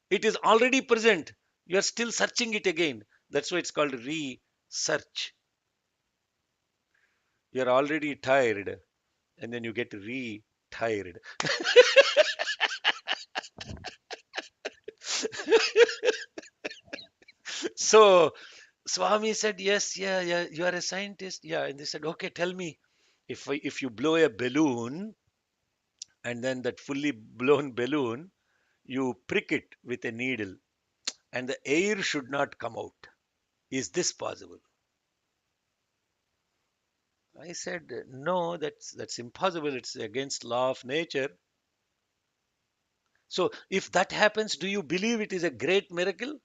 It is already present. You are still searching it again. That's why it's called research. You are already tired and then you get re-tired. So Swami said, "Yes, yeah, yeah, you are a scientist." Yeah. And they said, "Okay, tell me, if you blow a balloon and then that fully blown balloon, you prick it with a needle and the air should not come out. Is this possible?" I said, "No, that's impossible. It's against law of nature." So if that happens, do you believe it is a great miracle?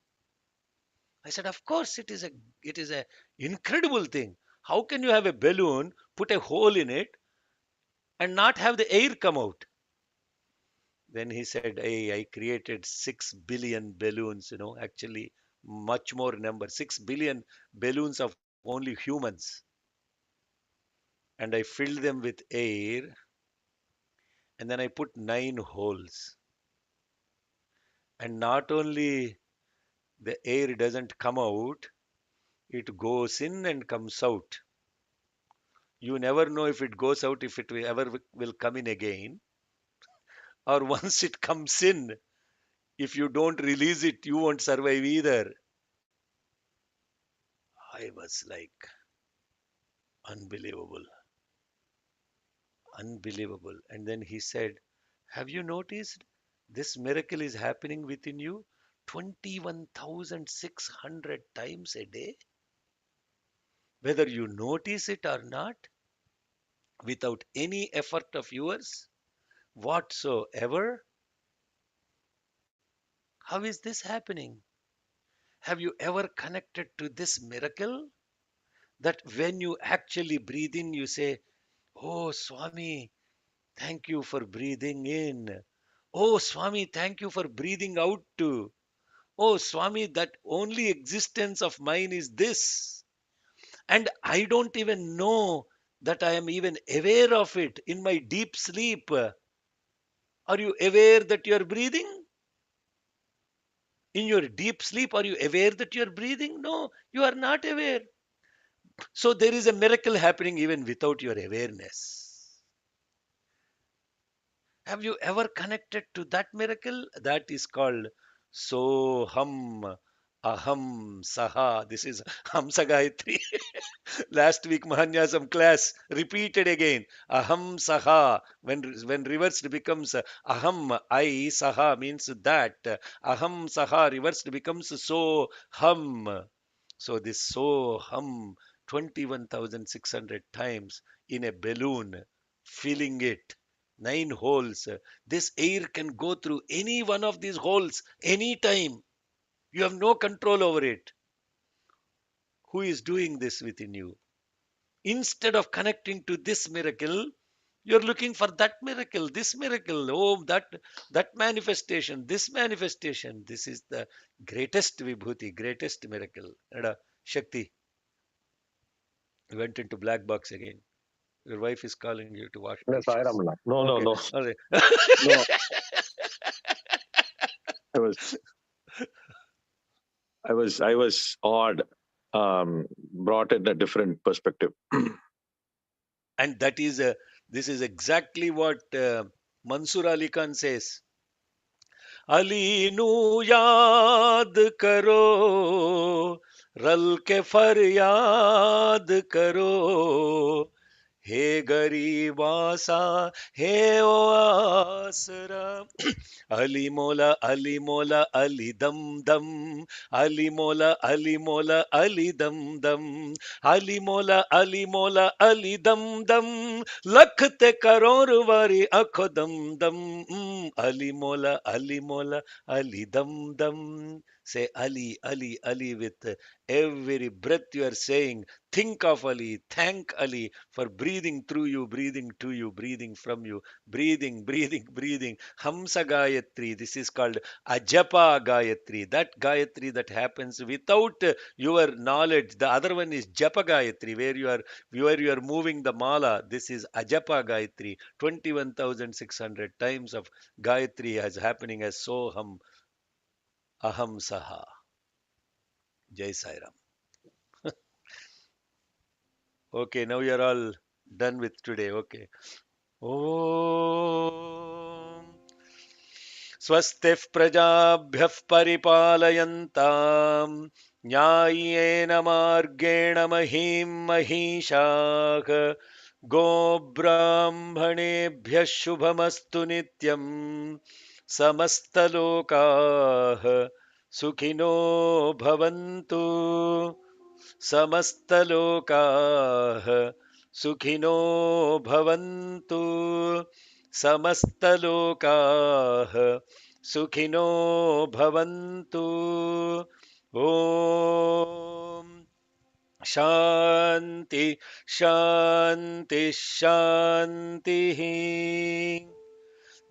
I said, "Of course it is a incredible thing. How can you have a balloon, put a hole in it, and not have the air come out?" Then he said, "Hey, I created 6 billion balloons, actually much more number, 6 billion balloons of only humans. And I filled them with air, and then I put 9 holes. And not only the air doesn't come out, it goes in and comes out. You never know if it goes out, if it will ever will come in again, or once it comes in, if you don't release it, you won't survive either." I was like, unbelievable, unbelievable. And then he said, "Have you noticed this miracle is happening within you 21,600 times a day, whether you notice it or not, without any effort of yours whatsoever? How is this happening? Have you ever connected to this miracle that when you actually breathe in, you say, 'Oh, Swami, thank you for breathing in. Oh, Swami, thank you for breathing out too. Oh, Swami, that only existence of mine is this. And I don't even know that I am even aware of it in my deep sleep.' Are you aware that you are breathing? In your deep sleep, are you aware that you are breathing? No, you are not aware. So there is a miracle happening even without your awareness. Have you ever connected to that miracle? That is called Soham Aham Saha. This is Hamsa Gayatri. Last week, Mahanyasam class repeated again. Aham Saha. When reversed becomes Aham, I, Saha means that. Aham Saha reversed becomes So Ham. So this So Hum 21,600 times in a balloon, filling it, 9 holes. This air can go through any one of these holes anytime. You have no control over it. Who is doing this within you? Instead of connecting to this miracle, you're looking for that miracle, this miracle, oh, that manifestation, this manifestation. This is the greatest vibhuti, greatest miracle. Shakti, you went into black box again. Your wife is calling you to wash Yes, I dishes. am. No, no, Okay. no, All right. no. I was, I was odd. Brought in a different perspective. And this is exactly what Mansur Ali Khan says. Ali नू याद करो रल के फरियाद करो हे गरीबासा हे ओ आसरा अली मोला अली मोला अली दम दम अली मोला अली मोला अली दम दम अली मोला अली मोला अली दम दम लख ते करोड़ वारी अखो दम दम अली मोला अली मोला अली दम dum. Say Ali, Ali, Ali with every breath you are saying. Think of Ali. Thank Ali for breathing through you, breathing to you, breathing from you, breathing, breathing, breathing. Hamsa Gayatri. This is called Ajapa Gayatri. That Gayatri that happens without your knowledge. The other one is Japa Gayatri, where you are moving the mala. This is Ajapa Gayatri. 21,600 times of Gayatri is happening as Soham Aham Saha. Jai Sai Ram. Okay, now you are all done with today. Okay. Om स्वस्तिः प्रजाभ्यः परिपालयन्ताम् न्याय्येन मार्गेण महीं महिषाः गोब्राह्मणेभ्यः शुभमस्तु नित्यम् समस्तलोकाः सुखिनो भवन्तु समस्तलोकाः सुखिनो भवन्तु समस्तलोकाः सुखिनो भवन्तु ॐ शान्ति शान्ति शान्तिः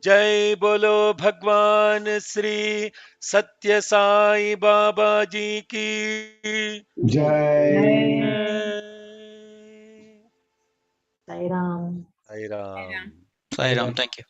जय बोलो भगवान श्री सत्य साई बाबा जी की Jai. Jai. Sai Sai Ram. Ram. Sai Ram. Thank you.